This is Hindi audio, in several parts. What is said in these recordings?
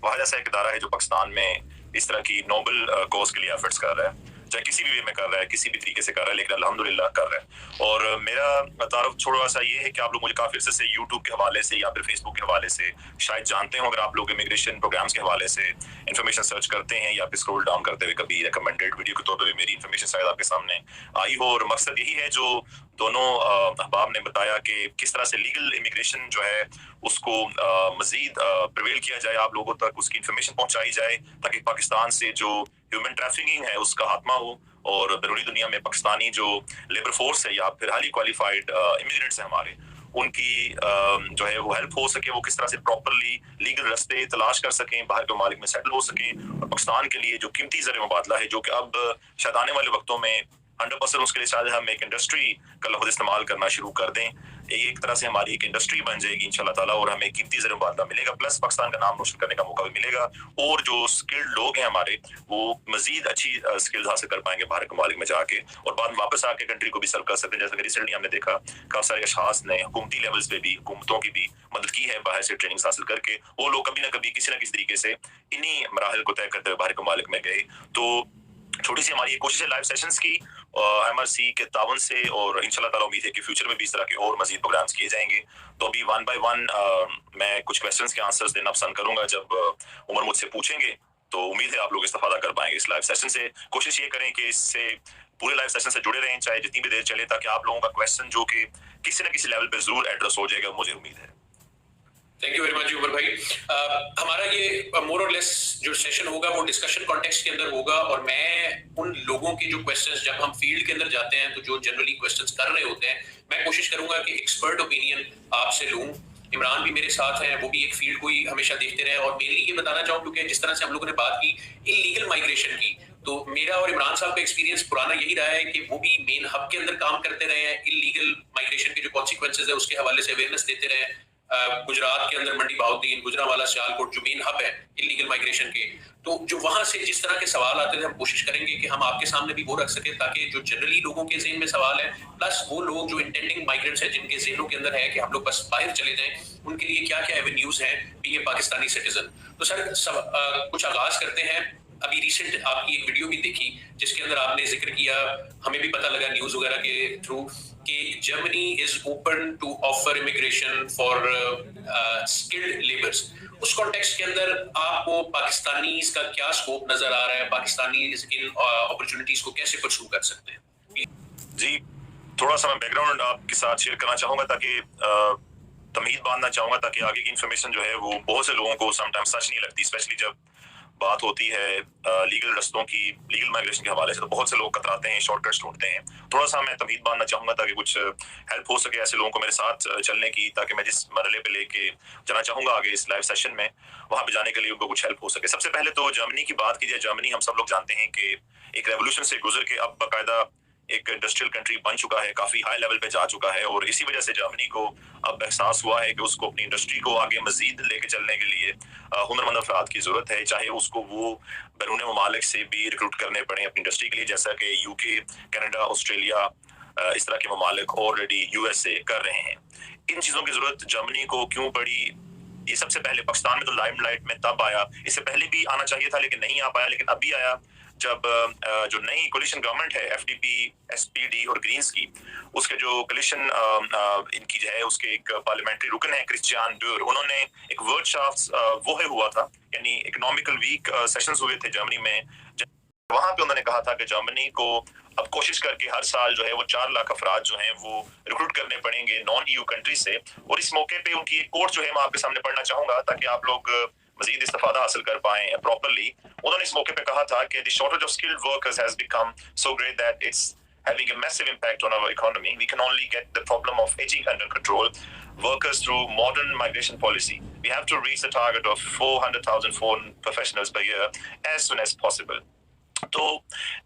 वहाँ जैसा एक इदारा है जो पाकिस्तान में इस तरह की नोबल कॉज के लिए एफर्ट्स कर रहा है, चाहे किसी भी वे में कर रहा है, किसी भी तरीके से कर रहा है, लेकिन अल्हम्दुलिल्लाह कर रहा है। और मेरा तारुफ थोड़ा सा ये है कि आप लोग मुझे काफ़ी अर्से से यूट्यूब के हवाले से या फिर फेसबुक के हवाले से शायद जानते हो, अगर आप लोग इमिग्रेशन प्रोग्राम्स के हवाले से इन्फॉर्मेशन सर्च करते हैं या फिर स्क्रॉल डाउन करते हुए कभी रिकमेंडेड वीडियो के तौर पर मेरी इन्फॉर्मेशन शायद आपके सामने आई हो। और मकसद यही है जो दोनों अहबाब ने बताया कि किस तरह से लीगल इमिग्रेशन जो है उसको मजीद प्रिवेल किया जाए, आप लोगों तक उसकी इन्फॉर्मेशन पहुंचाई जाए, ताकि पाकिस्तान से जो ह्यूमन ट्रैफिकिंग है उसका खात्मा हो और बैरूनी दुनिया में पाकिस्तानी जो लेबर फोर्स है या फिर हाईली क्वालिफाइड इमिग्रेंट्स हैं हमारे, उनकी जो है वो हेल्प हो सके, वो किस तरह से प्रॉपरली लीगल रास्ते तलाश कर सकें, बाहर के ममालिक में सेटल हो सकें। और पाकिस्तान के लिए जो कीमती ज़र मुबादला है जो कि अब शायद आने वाले वक्तों में 100% उसके लिए शायद हम एक इंडस्ट्री का लफ्ज़ इस्तेमाल करना शुरू कर दें, एक तरह से हमारी एक इंडस्ट्री बन जाएगी इंशाल्लाह ताला, और हमें कीमती ज़र मुबादला मिलेगा, प्लस पाकिस्तान का नाम रोशन करने का मौका भी मिलेगा। और जो स्किल्ड लोग हैं हमारे, वो मजीद अच्छी स्किल्स हासिल कर पाएंगे बाहर के ममालिक में जाके, और बाद में वापस आके कंट्री को भी सर्व कर सकते हैं। जैसा कि रिसेंटली हमने देखा काफ़ी सारे अशखास ने हुकूमती लेवल्स पे भी, हुकूमतों की भी मदद की है बाहर से ट्रेनिंग हासिल करके, वो लोग कभी ना कभी किसी ना किसी तरीके से इन्हीं मराहल को तय करते हुए बाहर के ममालिक में गए। तो छोटी सी हमारी कोशिश है लाइव सेशंस की MRC के तावन से, और इंशाल्लाह ताला उम्मीद है कि फ्यूचर में भी इस तरह के और मजीद प्रोग्राम्स किए जाएंगे। तो अभी वन बाय वन मैं कुछ क्वेश्चंस के आंसर्स देना पसंद करूंगा जब उमर मुझसे पूछेंगे, तो उम्मीद है आप लोग इस्तेफादा कर पाएंगे इस लाइव सेशन से। कोशिश ये करें कि इससे पूरे लाइव सेशन से जुड़े रहें, चाहे जितनी भी देर चले, ताकि आप लोगों का क्वेश्चन जो कि किसी न किसी लेवल पे जरूर एड्रेस हो जाएगा, मुझे उम्मीद है। Thank you very much Umar भाई। हमारा ये मोर और लेस जो सेशन होगा वो डिस्कशन कॉन्टेक्स्ट के अंदर होगा, और मैं उन लोगों के जो क्वेश्चंस, जब हम फील्ड के अंदर जाते हैं तो जो जनरली क्वेश्चंस कर रहे होते हैं, मैं कोशिश करूंगा कि एक्सपर्ट ओपिनियन आपसे लूं। इमरान भी मेरे साथ हैं, वो भी एक फील्ड को ही हमेशा देखते रहे, और मेनली ये बताना चाहूँ क्योंकि जिस तरह से हम लोगों ने बात की इलीगल माइग्रेशन की, तो मेरा और इमरान साहब का एक्सपीरियंस पुराना यही रहा है कि वो भी मेन हब के अंदर काम करते रहे हैं, इलीगल माइग्रेशन के जो कॉन्सिक्वेंसेज है उसके हवाले से अवेयरनेस देते रहे। गुजरात के अंदर मंडी बहाउद्दीन, गुजरांवाला, सियालकोट जो मेन हब है इलीगल माइग्रेशन के, तो जो वहां से जिस तरह के सवाल आते थे हम कोशिश करेंगे कि हम आपके सामने भी वो रख सके, ताकि जो जनरली लोगों के ज़हन में सवाल है, प्लस वो लोग जो इंटेंडिंग माइग्रेंट्स हैं जिनके ज़हनों के अंदर है कि हम लोग बस बाहर चले जाएं, उनके लिए क्या क्या एवेन्यूज हैं भी ये पाकिस्तानी सिटीजन। तो सर कुछ आगाज करते हैं। अभी रिसेंट आपकी एक वीडियो भी देखी जिसके अंदर आपने जिक्र किया, हमें भी पता लगा न्यूज वगैरह के थ्रू, कि Germany is open to offer immigration for skilled labours. उस कॉन्टेक्स्ट के अंदर आपको पाकिस्तानी का क्या स्कोप नजर आ रहा है, पाकिस्तानी इन अपॉर्चुनिटीज को कैसे परस्यू कर सकते हैं? जी, थोड़ा सा मैं बैकग्राउंड आपके साथ शेयर करना चाहूंगा, ताकि तमीज बांधना चाहूंगा, ताकि आगे की इन्फॉर्मेशन जो है वो बहुत से लोगों को समटाइम्स सच नहीं लगती, स्पेशली जब बात होती है लीगल रस्तों की, लीगल माइग्रेशन के हवाले से, तो बहुत से लोग कतराते हैं, शॉर्टकट्स ढूंढते हैं। थोड़ा सा मैं तमीज बांधना चाहूंगा ताकि कुछ हेल्प हो सके ऐसे लोगों को मेरे साथ चलने की, ताकि मैं जिस मरहले पे लेके जाना चाहूंगा आगे इस लाइव सेशन में, वहां पे जाने के लिए उनको कुछ हेल्प हो सके। सबसे पहले तो जर्मनी की बात की जाए, जर्मनी हम सब लोग जानते हैं कि एक रेवोल्यूशन से गुजर के अब बाकायदा एक इंडस्ट्रियल कंट्री बन चुका है, काफी हाई लेवल पे जा चुका है, और इसी वजह से जर्मनी को अब एहसास हुआ है कि उसको अपनी इंडस्ट्री को आगे मजीद लेके चलने के लिए हुनरमंद अफराद की जरूरत है, चाहे उसको वो बैरून ममालिक से भी रिक्रूट करने पड़े अपनी इंडस्ट्री के लिए, जैसा कि UK, कनाडा, ऑस्ट्रेलिया, इस तरह के ममालिक ऑलरेडी USA कर रहे हैं। इन चीजों की जरूरत जर्मनी को क्यों पड़ी? ये सबसे पहले पाकिस्तान में तो लाइमलाइट में तब आया, इससे पहले भी आना चाहिए था लेकिन नहीं आ पाया, लेकिन अभी आया जब जो नई कोलिशन गवर्नमेंट है FDP, SPD और ग्रीन्स की, उसके जो कोलिशन इनकी जो है उसके एक पार्लियामेंट्री रुकन है क्रिश्चियन डूर, उन्होंने एक वर्कशॉप्स वो है हुआ था, यानी इकोनॉमिकल वीक सेशंस हुए थे जर्मनी में, वहां पे उन्होंने कहा था कि जर्मनी को अब कोशिश करके हर साल जो है वो 4 लाख अफराद जो हैं वो रिक्रूट करने पड़ेंगे नॉन EU कंट्री से। और इस मौके पे उनकी एक कोट जो है मैं आपके सामने पढ़ना चाहूंगा ताकि आप लोग मजीद इस्तेफादा हासिल कर पाएं प्रॉपरली। उन्होंने इस मौके पे कहा था कि the shortage of skilled workers has become so great that it's having a massive impact on our economy. We can only get the problem of aging under control workers through modern migration policy. We have to reach the target of 400,000 foreign professionals per year as soon as possible. तो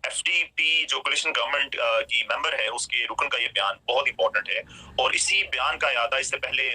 FDP जो कोलिशन गवर्नमेंट की मेंबर है उसके रुकन का ये बयान बहुत इंपॉर्टेंट है, और इसी बयान का याद इससे पहले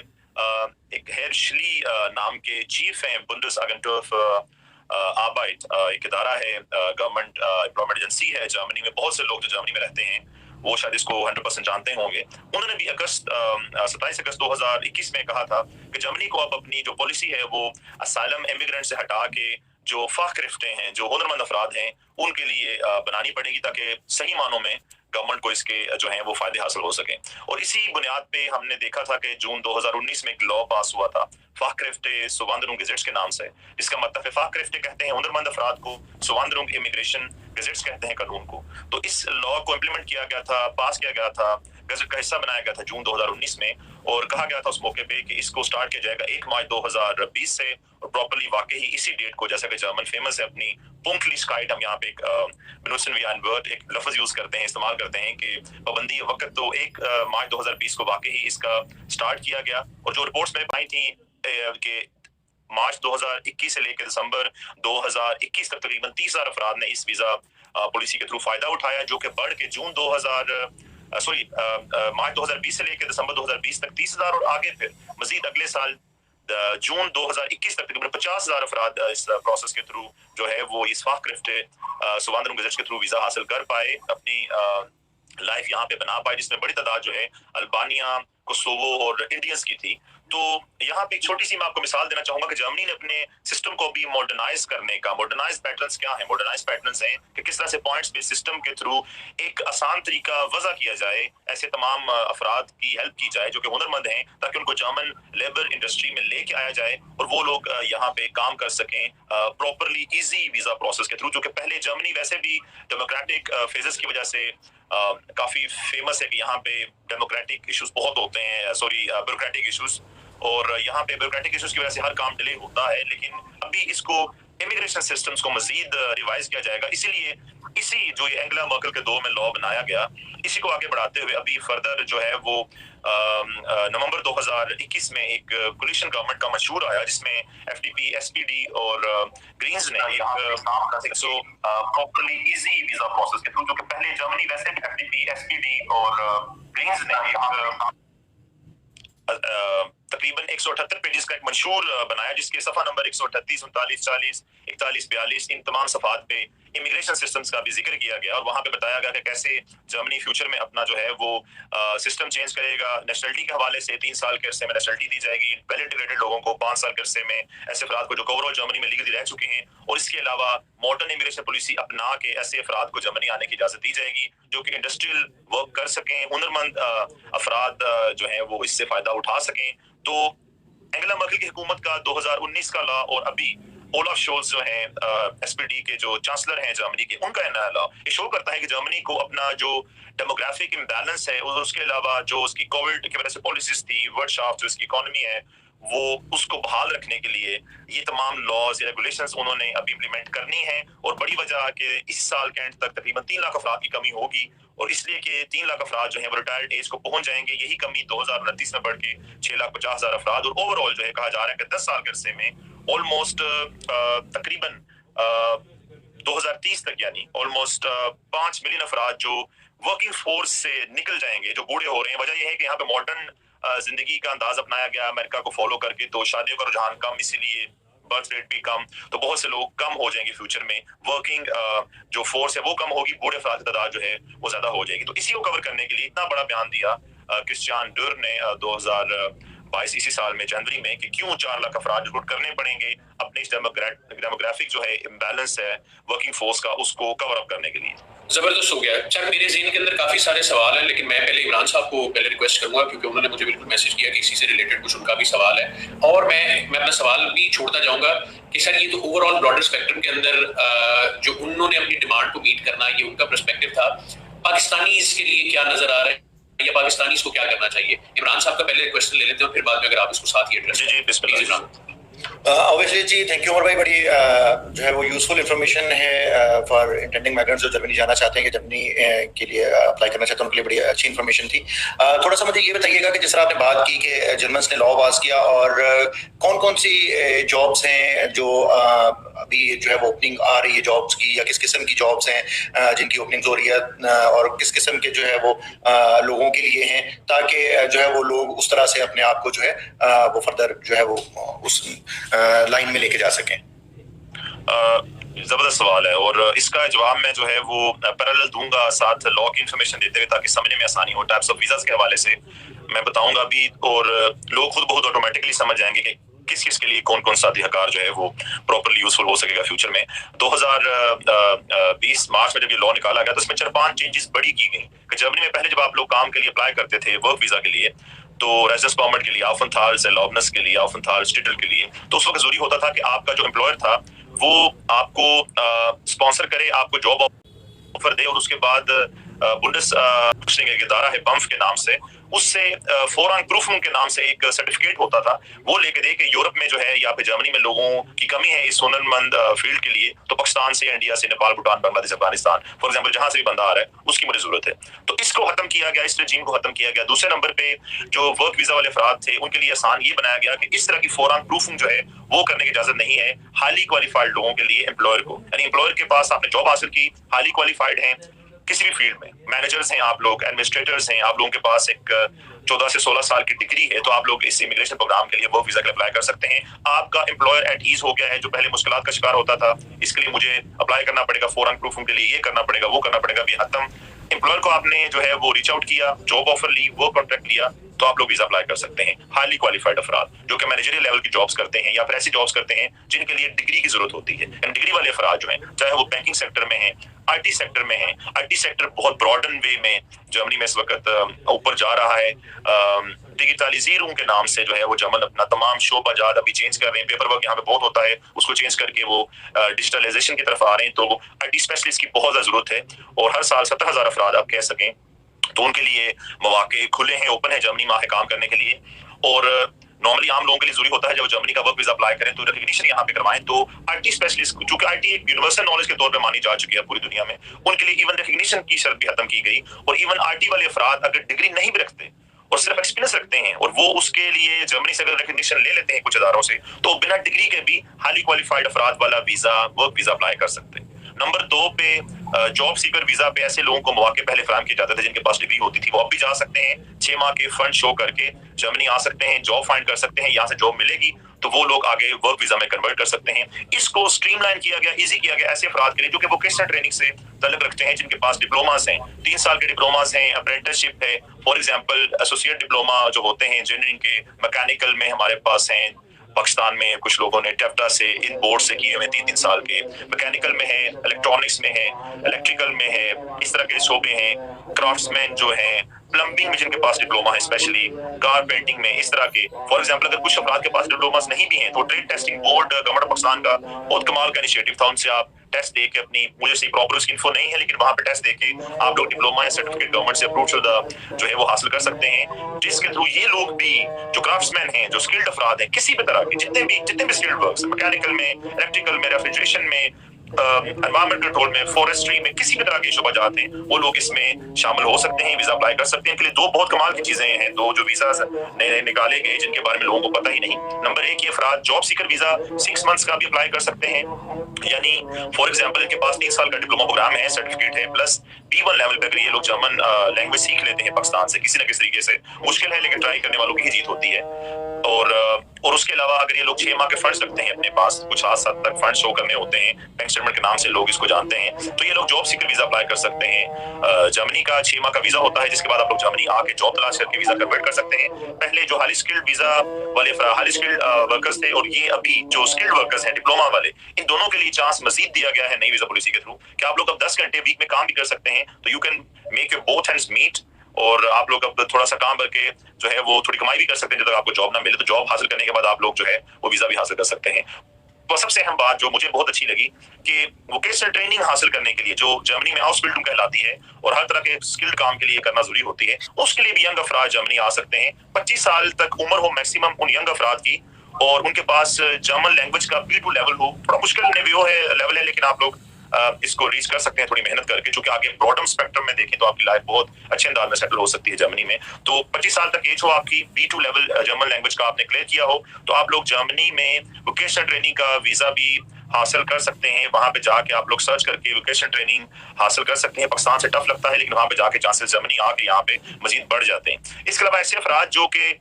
एक हेरशली नाम के चीफ हैं बुंदेसआगेंटुर फॉर आर्बाइट, एक इदारा है, गवर्नमेंट एम्प्लॉयमेंट एजेंसी है जर्मनी में। बहुत से लोग जो जर्मनी में रहते हैं वो शायद इसको 100% जानते होंगे। उन्होंने भी 27 अगस्त 2021 में कहा था कि जर्मनी को अब अपनी जो पॉलिसी है वो असाइलम इमिग्रेंट से हटा के जो फाखरिफ्ते हैं, जो हुनरमंद अफराद हैं, उनके लिए बनानी पड़ेगी ताकि सही मानों में गवर्नमेंट को इसके जो है वो फायदे हासिल हो सके। और इसी बुनियाद पे हमने देखा था कि जून 2019 में एक लॉ पास हुआ था फाखरिफ्ते सुवांदरुंग गेजेट्स के नाम से, जिसका मतलब है फाखरिफ्ते कहते हैं हुनरमंद अफराद को, सुवांदरुंग इमिग्रेशन गेजेट्स कहते हैं कानून को। तो इस लॉ को इम्प्लीमेंट किया गया था, पास किया गया था, गजट का हिस्सा बनाया गया था जून 2019 में, और कहा गया था उस मौके पे कि इसको स्टार्ट किया जाएगा 1 मार्च 2020 से, और प्रॉपर्ली वाकई ही इसी डेट को, जैसा कि जर्मन फेमस है अपनी punktlichkeit, हम यहाँ पे एक benutzen wir ein Wort, एक लफ्ज यूज करते हैं, इस्तेमाल करते हैं कि पाबंदी वक्त, तो 1 मार्च 2020 को वाकई ही इसका स्टार्ट किया गया। और जो रिपोर्ट्स मैंने पाई थी कि मार्च 2021 से लेकर दिसंबर 2021 तक तकरीबन 30,000 अफराद ने इस वीजा पॉलिसी के थ्रू फायदा उठाया, जो कि बढ़ के मार्च 2020 से लेकर दिसंबर 2020 तक 30,000 और आगे फिर मजीद अगले साल जून 2021 तक तकरीबन 50,000 अफराद इस प्रोसेस के थ्रू जो है वो इस फाखरिफ्ते सुवांदरुंग गेजेट्स के थ्रू वीजा हासिल कर पाए, अपनी लाइफ यहाँ पे बना पाए, जिसमें बड़ी तादाद जो है अल्बानिया, कोसोवो और इंडियंस की थी। तो यहाँ पे एक छोटी सी मैं आपको मिसाल देना चाहूंगा कि जर्मनी ने अपने सिस्टम को भी मॉडर्नाइज करने का, मॉडर्नाइज पैटर्न्स क्या है, मॉडर्नाइज पैटर्न्स हैं कि किस तरह से पॉइंट्स बेस्ड सिस्टम के थ्रू एक आसान तरीका वजह किया जाए, ऐसे तमाम अफराद की हेल्प की जाए जो कि हुनरमंद हैं, ताकि उनको जर्मन लेबर इंडस्ट्री में लेके आया जाए और वो लोग यहाँ पे काम कर सकें प्रॉपरली इजी वीजा प्रोसेस के थ्रू, जो कि पहले जर्मनी वैसे भी डेमोक्रेटिक फेजेस की वजह से काफी फेमस है कि यहाँ पे डेमोक्रेटिक इश्यूज बहुत होते हैं, ब्यूरोक्रेटिक इश्यूज, और यहाँ पे ब्यूरोक्रेटिक इश्यूज की वजह से हर काम डिले होता है। लेकिन अभी इसको इमिग्रेशन सिस्टम्स को मजीद रिवाइज किया जाएगा, इसीलिए इसी जो ये एंगेला मर्केल के दौर में लॉ बनाया गया, इसी को आगे बढ़ाते हुए अभी फर्दर जो है वो नवंबर 2021 में एक कोलिशन गवर्नमेंट का मंशूर आया, जिसमें एफडीपी, एसपीडी और ग्रीन्स ने एक प्रॉपर्ली इजी वीजा प्रोसेस के थ्रू, जो कि पहले जर्मनी वैसे भी एफडीपी, एसपीडी और ग्रीन्स ने तकरीबन 178 पेजेस का एक मंशूर बनाया, जिसके सफा नंबर 138, 39, 40, 41, 42 इन तमाम सफात पे इमिग्रेशन सिस्टम्स का भी जिक्र किया गया, और वहां पे बताया गया कि कैसे जर्मनी फ्यूचर में अपना जो है वो सिस्टम चेंज करेगा। नेशनलिटी के हवाले से 3 साल के अरसे में नेशनलिटी दी जाएगी वेल इंटीग्रेटेड लोगों को, 5 साल के अरसे में ऐसे अफराद को जो ओवरऑल जर्मनी में लीगली रह चुके हैं, और इसके अलावा मॉडर्न इमिग्रेशन पॉलिसी अपना के ऐसे अफराद को जर्मनी आने की इजाजत दी जाएगी जो कि इंडस्ट्रियल वर्क कर सकें, हुनरमंद अफराद जो है वो इससे फायदा उठा सकें। तो एंगेला मर्केल की हुकूमत का 2019 का लॉ और अभी ओलाफ शोल्ज जो है एसपीडी के जो चांसलर हैं जर्मनी के, उनका नया लॉ ये शो करता है कि जर्मनी को अपना जो डेमोग्राफिक इम्बैलेंस है और उसके अलावा जो उसकी कोविड की वजह से पॉलिसीज थी, वर्कशॉप जो इसकी इकोनॉमी है, वो उसको बहाल रखने के लिए ये तमाम लॉज रेगुलेशंस उन्होंने अभी इम्प्लीमेंट करनी है। और बड़ी वजह कि इस साल के एंड तक तकरीबन 3 लाख अफराद की कमी होगी, और इसलिए कि 3 लाख अफराद जो है वो रिटायर्ड एज को पहुंच जाएंगे। यही कमी 2029 में बढ़ के 6,50,000 अफराद, और ओवरऑल जो है कहा जा रहा है कि 10 साल के अरसे में ऑलमोस्ट तकरीबन 2030 तक यानी ऑलमोस्ट 5 मिलियन अफराद जो वर्किंग फोर्स से निकल जाएंगे, जो बूढ़े हो रहे हैं। वजह यह है कि यहाँ पे मॉडर्न जिंदगी का अंदाज अपनाया गया अमेरिका को फॉलो करके, तो शादियों का रुझान कम, इसीलिए बर्थ रेट भी कम, तो बहुत से लोग कम हो जाएंगे फ्यूचर में, वर्किंग जो फोर्स है वो कम होगी, बूढ़े अफराद की तादाद जो है वो ज्यादा हो जाएगी। तो इसी को कवर करने के लिए इतना बड़ा बयान दिया क्रिस्टियान डुर ने 2022 इसी साल में जनवरी में कि क्यों 4 लाख अफराद रिक्रूट करने पड़ेंगे अपने इस डेमोग्राफिक जो है इम्बैलेंस है वर्किंग फोर्स का, उसको कवर अप करने के लिए। जबरदस्त हो गया। चल, मेरे ज़हन के अंदर काफ़ी सारे सवाल हैं, लेकिन मैं पहले इमरान साहब को पहले रिक्वेस्ट करूंगा, क्योंकि उन्होंने मुझे बिल्कुल मैसेज किया कि इसी से रिलेटेड कुछ उनका भी सवाल है, और मैं अपना सवाल भी छोड़ता जाऊंगा कि सर ये तो ओवरऑल ब्रॉडर स्पेक्ट्रम के अंदर जो उन्होंने अपनी डिमांड को मीट करना, ये उनका पर्सपेक्टिव था। पाकिस्तानीज के लिए क्या नजर आ रहा है या पाकिस्तानीज को क्या करना चाहिए? इमरान साहब का पहले क्वेश्चन ले लेते हैं, फिर बाद में अगर आप इसको साथ ही एड्रेस जी बिस्मिल्लाह। ऑब्वियसली जी, थैंक यू उमर भाई, बड़ी जो है वो यूजफुल इन्फॉर्मेशन है फॉर इंटेंडिंग माइग्रेंट्स जो जर्मनी जाना चाहते हैं, कि जर्मनी के लिए अप्लाई करना चाहते हैं, उनके लिए बड़ी अच्छी इन्फॉर्मेशन थी। थोड़ा सा मुझे ये बताइएगा कि जिस तरह आपने बात की कि जर्मन्स ने लॉ पास किया, और कौन कौन सी जॉब्स हैं जो अभी जो है वो ओपनिंग आ रही है जॉब्स की, या किस किस्म की जॉब्स हैं जिनकी ओपनिंग हो रही है, और किस किस्म के जो है वो लोगों के लिए हैं, ताकि जो है वो लोग उस तरह से अपने आप को जो है वो फर्दर जो है वो उस लाइन में लेके जा सकें। जबरदस्त सवाल है और इसका जवाब मैं जो है वो पैरेलल दूंगा साथ लॉ की इन्फॉर्मेशन देते हुए ताकि समझने में आसानी हो। टाइप्स ऑफ वीजास के हवाले से मैं बताऊंगा अभी और लोग खुद बहुत ऑटोमेटिकली समझ जाएंगे कि किस किस के लिए कौन कौन सा अधिकार जो है वो प्रॉपरली यूजफुल हो सकेगा फ्यूचर में। 2020 मार्च में जब ये लॉ निकाला गया तो उसमें 4-5 चेंजेस बड़ी की गई कि जर्मनी में पहले जब आप लोग काम के लिए अप्लाई करते थे वर्क वीजा के लिए तो रेजिडेंस परमिट के लिए Aufenthalts Erlaubnis के लिए Aufenthaltstitel के लिए तो उस वक्त जरूरी होता था कि आपका जो एम्प्लॉयर था वो आपको स्पॉन्सर करे, आपको जॉब ऑफर दे और उसके बाद बुंडेस एक इदारा है बम्फ के नाम से उससे फौरन प्रूफ के नाम से एक सर्टिफिकेट होता था वो लेके दे कि यूरोप में जो है या फिर जर्मनी में लोगों की कमी है इस हुनरमंद फील्ड के लिए तो पाकिस्तान से, इंडिया से, नेपाल, भूटान, बांग्लादेश, अफगानिस्तान फॉर एग्जांपल जहां से भी बंदा आ रहा है उसकी मुझे जरूरत है। तो इसको खत्म किया गया, इस रजीम को खत्म किया गया। दूसरे नंबर पे जो वर्क वीजा वाले अफराद थे उनके लिए आसान ये बनाया गया कि इस तरह की फौरन प्रूफिंग जो है वो करने की इजाजत नहीं है हाईली क्वालिफाइड लोगों के लिए एम्प्लॉयर को, यानी एम्प्लॉयर के पास आपने जॉब हासिल की, हाईली क्वालिफाइड है किसी भी फील्ड में, मैनेजर्स हैं आप लोग, एडमिनिस्ट्रेटर्स हैं आप लोगों के पास एक 14 से 16 साल की डिग्री है तो आप लोग इस इमिग्रेशन प्रोग्राम के लिए वर्क वीजा के लिए अप्लाई कर सकते हैं। आपका एम्प्लॉयर एट ईज हो गया है जो पहले मुश्किलात का शिकार होता था, इसके लिए मुझे अप्लाई करना पड़ेगा, फौरन प्रूफ के लिए ये करना पड़ेगा, वो करना पड़ेगा, भी खत्म। एम्प्लॉयर को आपने जो है वो रीच आउट किया, जॉब ऑफर ली, वर्क कॉन्ट्रैक्ट लिया तो आप लोग वीजा अप्लाई कर सकते हैं। हाईली क्वालिफाइड अफराद जो कि मैनेजरियल लेवल की जॉब्स करते हैं या फिर ऐसी जॉब्स करते हैं जिनके लिए डिग्री की जरूरत होती है, डिग्री वाले अफराद जो हैं चाहे वो बैंकिंग सेक्टर में है, आईटी सेक्टर में है। आईटी सेक्टर बहुत ब्रॉडन वे में जर्मनी में इस वक्त ऊपर जा रहा है। डिजिटलाइजेशन के नाम से जो है वो जर्मन अपना तमाम शोबा जात अभी चेंज कर रहे हैं, पेपर वर्क यहाँ पे बहुत होता है उसको चेंज करके वो डिजिटलाइजेशन की तरफ आ रहे हैं। तो आईटी स्पेशलिस्ट की बहुत ज्यादा जरूरत है और हर साल 70,000 अफराद आप कह सकें तो उनके लिए मौके खुले हैं, ओपन है जर्मनी में काम करने के लिए। और नॉर्मली आम लोगों के लिए जरूरी होता है जब जर्मनी का वर्क वीजा अप्लाई करें तो रिकग्निशन यहाँ पे करवाएं। तो आईटी स्पेशलिस्ट जो कि आईटी एक यूनिवर्सल नॉलेज के तौर पे मानी जा चुकी है पूरी दुनिया में, उनके लिए इवन रिकग्निशन की शर्त भी खत्म की गई। और इवन आईटी वाले अफराद अगर डिग्री नहीं भी रखते और सिर्फ एक्सपीरियंस रखते हैं और वो उसके लिए जर्मनी से अगर रिकग्निशन ले लेते हैं कुछ इदारों से तो बिना डिग्री के भी हाईली क्वालिफाइड अफराद वाला वीजा वर्क वीजा अप्लाई कर सकते हैं। नंबर 2 पे जॉब सीकर वीजा पे ऐसे लोगों को मौके पहले फराहम किए जाते थे जिनके पास डिग्री होती थी, वो अब भी जा सकते हैं 6 माह के फंड शो करके जर्मनी आ सकते हैं, जॉब फाइंड कर सकते हैं, यहाँ से जॉब मिलेगी तो वो लोग आगे वर्क वीजा में कन्वर्ट कर सकते हैं। इसको स्ट्रीमलाइन किया गया, इजी किया गया ऐसे अफराद के लिए जो कि वोकेशनल ट्रेनिंग से तल्लुक रखते हैं, जिनके पास डिप्लोमास हैं, 3 साल के डिप्लोमास हैं, अप्रेंटिसशिप है, फॉर एग्जांपल एसोसिएट डिप्लोमा जो होते हैं इंजीनियरिंग के, मैकेनिकल में हमारे पास हैं, पाकिस्तान में कुछ लोगों ने टेफ्टा से इन बोर्ड से किए हुए 3-3 साल के, मैकेनिकल में है, इलेक्ट्रॉनिक्स में है, इलेक्ट्रिकल में है, इस तरह के शोबे हैं, क्राफ्ट्समैन जो हैं, प्लम्बिंग में जिनके पास डिप्लोमा है, स्पेशली कारपेंटिंग में, इस तरह के। फॉर एग्जांपल अगर कुछ अफराद के पास डिप्लोमास नहीं भी हैं तो trade testing board government Pakistan का बहुत कमाल का इनिशिएटिव था, उनसे आप टेस्ट दे के अपनी, मुझे सही प्रॉपर उसकी इन्फो नहीं है लेकिन वहां पे टेस्ट दे के आप लोग डिप्लोमा या सर्टिफिकेट गवर्नमेंट से अप्रूव शुदा जो है वो हासिल कर सकते हैं, जिसके थ्रू ये लोग भी जो क्राफ्ट्समैन हैं, जो स्किल्ड अफराद हैं, किसी भी तरह के जितने भी स्किल्ड वर्क्स, मैकेनिकल में, इलेक्ट्रिकल में, रेफ्रिजरेशन में, एनवायरमेंट कंट्रोल में, फॉरेस्ट्री में, किसी भी तरह के शोबा जाते हैं वो लोग इसमें शामिल हो सकते हैं, वीजा अप्लाई कर सकते हैं। इनके लिए 2 बहुत कमाल की चीजें हैं, 2 जो वीजा नए निकाले गए जिनके बारे में लोगों को पता ही नहीं। नंबर 1 ये अफराद जॉब सीकर वीजा 6 मंथ्स का भी अप्लाई कर सकते हैं, यानी फॉर एग्जांपल इनके पास 3 साल का डिप्लोमा प्रोग्राम है, सर्टिफिकेट है, प्लस B1 लेवल पे अगर ये लोग जर्मन लैंग्वेज सीख लेते हैं पाकिस्तान से किसी न किसी तरीके से, मुश्किल है लेकिन ट्राई करने वालों की ही जीत होती है। और उसके अलावा अगर ये लोग 6 माह के फंड्स रखते हैं अपने पास, कुछ 7 तक फंड शो करने होते हैं, बैंक स्टेटमेंट के नाम से लोग इसको जानते हैं, तो ये लोग जॉब सीकर वीजा अप्लाई कर सकते हैं। जर्मनी का 6 माह का वीजा होता है जिसके बाद आप लोग जर्मनी आके जॉब तलाश करके वीजा कन्वर्ट कर सकते हैं। पहले जो हाईली स्किल्ड वीजा वाले हाईली स्किल्ड वर्कर्स थे और ये अभी जो स्किल्ड वर्कर्स हैं डिप्लोमा वाले, इन दोनों के लिए चांस मजीद दिया गया है नई वीजा पॉलिसी के थ्रू कि आप लोग अब 10 घंटे वीक में काम भी कर सकते हैं, तो you can make your both hands meet और आप लोग अब थोड़ा सा काम करके जो है वो थोड़ी कमाई भी कर सकते हैं जब तक आपको जॉब ना मिले, तो जॉब हासिल करने के बाद आप लोग जो है वो वीजा भी हासिल कर सकते हैं। तो सबसे अहम बात जो मुझे बहुत अच्छी लगी कि वोकेशनल ट्रेनिंग हासिल करने के लिए जो जर्मनी में हाउसबिल्डिंग कहलाती है और हर तरह के स्किल्ड काम के लिए करना जरूरी होती है, उसके लिए भी यंग अफराद जर्मनी आ सकते हैं। 25 साल तक उम्र हो मैक्सिमम उन यंग अफराद की और उनके पास जर्मन लैंग्वेज का B2 लेवल हो, थोड़ा मुश्किल लेवल है लेकिन आप लोग इसको रीच कर सकते हैं थोड़ी मेहनत करके, क्योंकि आगे ब्रॉडम स्पेक्ट्रम में देखें तो आपकी लाइफ बहुत अच्छे अंदाज में सेटल हो सकती है जर्मनी में। तो 25 साल तक एज हो आपकी, B2 लेवल जर्मन लैंग्वेज का आपने क्लियर किया हो तो आप लोग जर्मनी में वोकेशनल ट्रेनिंग का वीजा भी हासिल कर सकते हैं। वहां पे जाके आप लोग सर्च करके वोकेशनल ट्रेनिंग हासिल कर सकते हैं। पाकिस्तान से टफ लगता है लेकिन वहां पे जाके चांसेस जर्मनी आके यहाँ पे मजीद बढ़ जाते हैं। इसके अलावा ऐसे अफराद जो कि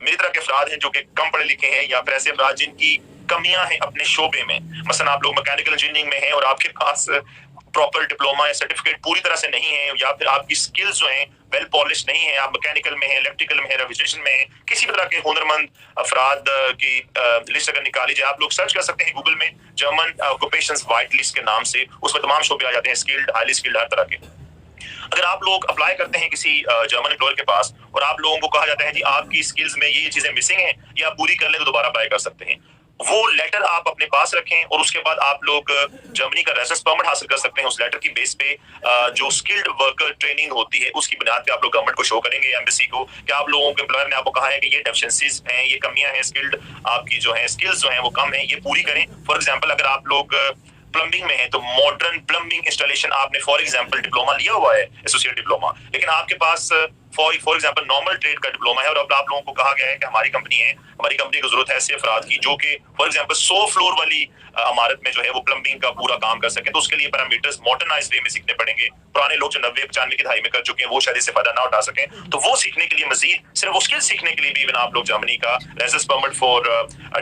मेरी तरह के अफराद हैं जो कि कम पढ़े लिखे हैं, या फिर ऐसे अफराद जिनकी कमियां हैं अपने शोबे में, मसलन आप लोग मैकेनिकल इंजीनियरिंग में हैं और आपके पास प्रॉपर डिप्लोमा या सर्टिफिकेट पूरी तरह से नहीं है, या फिर आपकी स्किल्स जो हैं वेल पॉलिश नहीं है, आप मैकेनिकल में है, इलेक्ट्रिकल में है, रेफ्रिजरेशन में है, किसी भी तरह के हुनरमंद अफराद की लिस्ट अगर निकाली जाए, आप लोग सर्च कर सकते हैं गूगल में जर्मन ऑक्यूपेशंस वाइट लिस्ट के नाम से, उसमें तमाम शोबे आ जाते हैं, स्किल्ड, हाईली स्किल्ड, हर तरह के। अगर आप लोग अप्लाई करते हैं किसी जर्मन एम्प्लॉयर के पास और आप लोगों को कहा जाता है जी आपकी स्किल्स में ये चीजें मिसिंग हैं, या पूरी कर ले तो दोबारा अप्लाई कर सकते हैं, वो लेटर आप अपने पास रखें और उसके बाद आप लोग जर्मनी का रेजिडेंस परमिट हासिल कर सकते हैं। उस लेटर की बेस पे जो स्किल्ड वर्कर ट्रेनिंग होती है उसकी बुनियाद पे आप लोग गवर्नमेंट को शो करेंगे, एम्बेसी को, कि आप लोगों के एम्प्लॉयर ने आपको कहा है कि ये डेफिशिएंसीज हैं, ये कमियां हैं, स्किल्ड आपकी जो है स्किल्स जो हैं वो कम है, ये पूरी करें। फॉर एग्जाम्पल अगर आप लोग प्लम्बिंग में है तो मॉडर्न प्लम्बिंग इंस्टॉलेशन आपने फॉर एग्जांपल डिप्लोमा लिया हुआ है, एसोसिएट डिप्लोमा, लेकिन आपके पास फॉर एग्जांपल नॉर्मल ट्रेड का डिप्लोमा है और अब आप लोगों को कहा गया है कि हमारी कंपनी है, हमारी कंपनी को जरूरत है ऐसे अफराद की जो कि फॉर एग्जांपल 100 फ्लोर वाली इमारत में जो है वो प्लम्बिंग का पूरा काम कर सके, तो उसके लिए पैरामीटर्स मॉडर्नाइज्ड वे में सीखने पड़ेंगे। पुराने लोग जो 90-95 की दहाई में कर चुके हैं वो शायद इससे फायदा ना उठा सकें, तो वो सीखने के लिए मजीद सिर्फ वो स्किल सीखने के लिए भी इवन आप लोग जर्मनी का residence permit for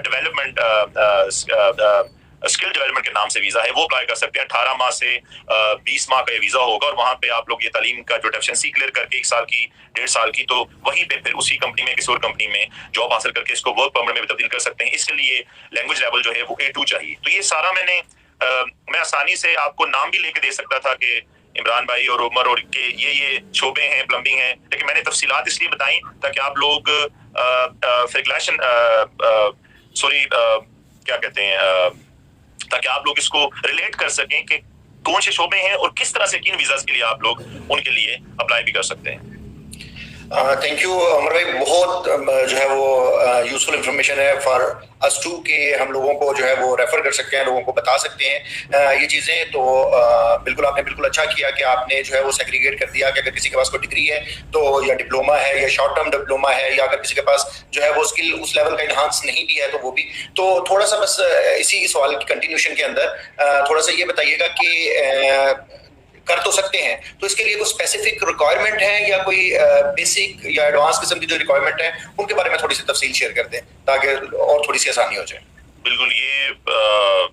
development skill development के नाम से वीजा है वो अप्लाई कर सकते हैं। 18 माह से 20 माह का ये वीजा होगा और वहां पे आप लोग ये तालीम का जो डेफिशिएंसी क्लियर करके 1 साल की 1.5 साल की, तो वहीं पे फिर उसी कंपनी में किसी और कंपनी में जॉब हासिल करके इसको वर्क परमिट में भी तब्दील कर सकते हैं। इसके लिए लैंग्वेज लेवल जो है वो A2 चाहिए। तो ये सारा मैं आसानी से आपको नाम भी लेके दे सकता था कि इमरान भाई और उमर और के ये शोबे हैं, प्लम्बिंग है, लेकिन मैंने तफसीलात इसलिए बताई ताकि आप लोग क्या कहते हैं, ताकि आप लोग इसको रिलेट कर सकें कि कौन से शोबे हैं और किस तरह से किन वीजास के लिए आप लोग उनके लिए अप्लाई भी कर सकते हैं। थैंक यू अमर भाई, बहुत जो है वो यूजफुल इंफॉर्मेशन है फॉर अस टू कि हम लोगों को जो है वो रेफर कर सकते हैं, लोगों को बता सकते हैं ये चीज़ें। तो बिल्कुल आपने बिल्कुल अच्छा किया कि आपने जो है वो सेग्रीगेट कर दिया कि अगर किसी के पास कोई डिग्री है तो या डिप्लोमा है या शॉर्ट टर्म डिप्लोमा है, या अगर किसी के पास जो है वो स्किल उस लेवल का इन्हांस नहीं भी है तो वो भी। तो थोड़ा सा बस इसी सवाल की कंटिन्यूशन के अंदर थोड़ा सा ये बताइएगा कि कर तो सकते हैं, तो इसके लिए कोई स्पेसिफिक रिक्वायरमेंट है या कोई बेसिक या एडवांस किस्म की जो रिक्वायरमेंट है उनके बारे में थोड़ी सी तफसील शेयर कर दें ताकि और थोड़ी सी आसानी हो जाए। बिल्कुल, ये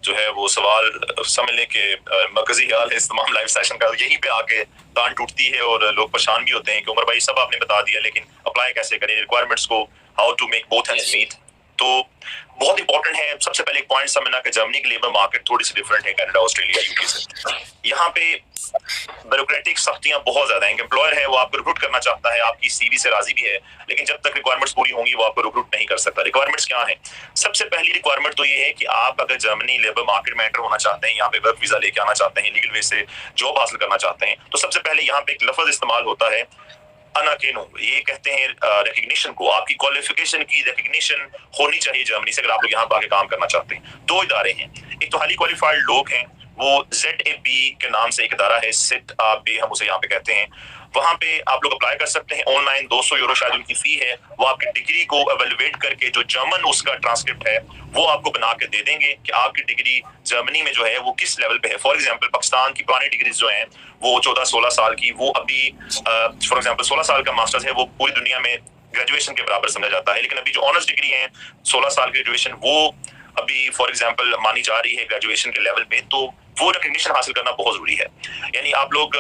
जो है वो सवाल समझ लें कि मरकजी ख्याल है इस तमाम लाइव सेशन का, यहीं पे आके तान टूटती है और लोग परेशान भी होते हैं कि उमर भाई सब आपने बता दिया लेकिन अप्लाई कैसे करें, रिक्वायरमेंट्स को how to make both hands meet. तो बहुत इंपॉर्टेंट है सबसे पहले एक पॉइंट समझना कि जर्मनी की लेबर मार्केट थोड़ी सी डिफरेंट है कनाडा, ऑस्ट्रेलिया, यूके से। यहाँ पे ब्यूरोक्रेटिक सख्तियां बहुत ज्यादा हैं। एम्प्लॉयर है वो आपको रिक्रूट करना चाहता है, आपकी सीवी से राजी भी है, लेकिन जब तक रिक्वायरमेंट्स पूरी होंगी वो आपको रिक्रूट नहीं कर सकता। रिक्वायरमेंट्स क्या है? सबसे पहली रिक्वायरमेंट तो ये है कि आप अगर जर्मनी लेबर मार्केट में एंटर होना चाहते हैं, यहाँ पे वर्क वीजा लेके आना चाहते हैं, लीगल वे से जॉब हासिल करना चाहते हैं, तो सबसे पहले यहाँ पे एक लफ्ज इस्तेमाल होता है अनाकेनो, ये कहते हैं रिकग्निशन को। आपकी क्वालिफिकेशन की रिकग्निशन होनी चाहिए जर्मनी से अगर आप लोग यहाँ पर आके काम करना चाहते हैं। 2 इदारे हैं, एक तो हाईली क्वालिफाइड लोग हैं, वो ZAB के नाम से एक इदारा है, सिट बे हम उसे यहाँ पे कहते हैं, वहां पे आप लोग अप्लाई कर सकते हैं ऑनलाइन। 200 यूरो शायद उनकी फी है, वो आपकी डिग्री को एवेलुएट करके जो जर्मन उसका ट्रांसक्रिप्ट है वो आपको बना के दे देंगे कि आपकी डिग्री जर्मनी में जो है वो किस लेवल पे है। फॉर एग्जांपल पाकिस्तान की पुरानी डिग्रीज जो हैं वो 14-16 साल की, वो अभी फॉर एग्जांपल 16 साल का मास्टर्स है, वो पूरी दुनिया में ग्रेजुएशन के बराबर समझा जाता है, लेकिन अभी जो ऑनर्स डिग्री है 16 साल की ग्रेजुएशन वो अभी फॉर एग्जांपल मानी जा रही है ग्रेजुएशन के लेवल पे, तो वो रिकग्निशन हासिल करना बहुत जरूरी है। यानी आप लोग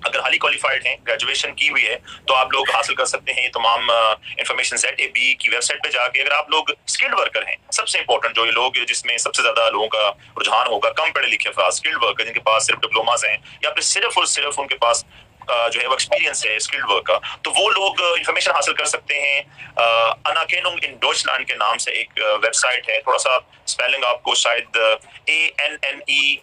अगर हाईली क्वालिफाइड हैं, ग्रेजुएशन की हुई है, तो आप लोग हासिल कर सकते हैं ये तमाम इंफॉर्मेशन ZAB की वेबसाइट पे जाके। अगर आप लोग स्किल्ड वर्कर हैं, सबसे इंपॉर्टेंट जो ये लोग जिसमें सबसे ज्यादा लोगों का रुझान होगा, कम पढ़े लिखे अफराद, स्किल्ड वर्कर जिनके पास सिर्फ डिप्लोमाज हैं या फिर सिर्फ और सिर्फ उनके पास जो है वो एक्सपीरियंस है स्किल्ड वर्क का, तो वो लोग इंफॉर्मेशन हासिल कर सकते हैं। अनाकेनुंग इन डॉइचलैंड के नाम से एक वेबसाइट है, थोड़ा सा स्पेलिंग आपको शायद ANNERKUNG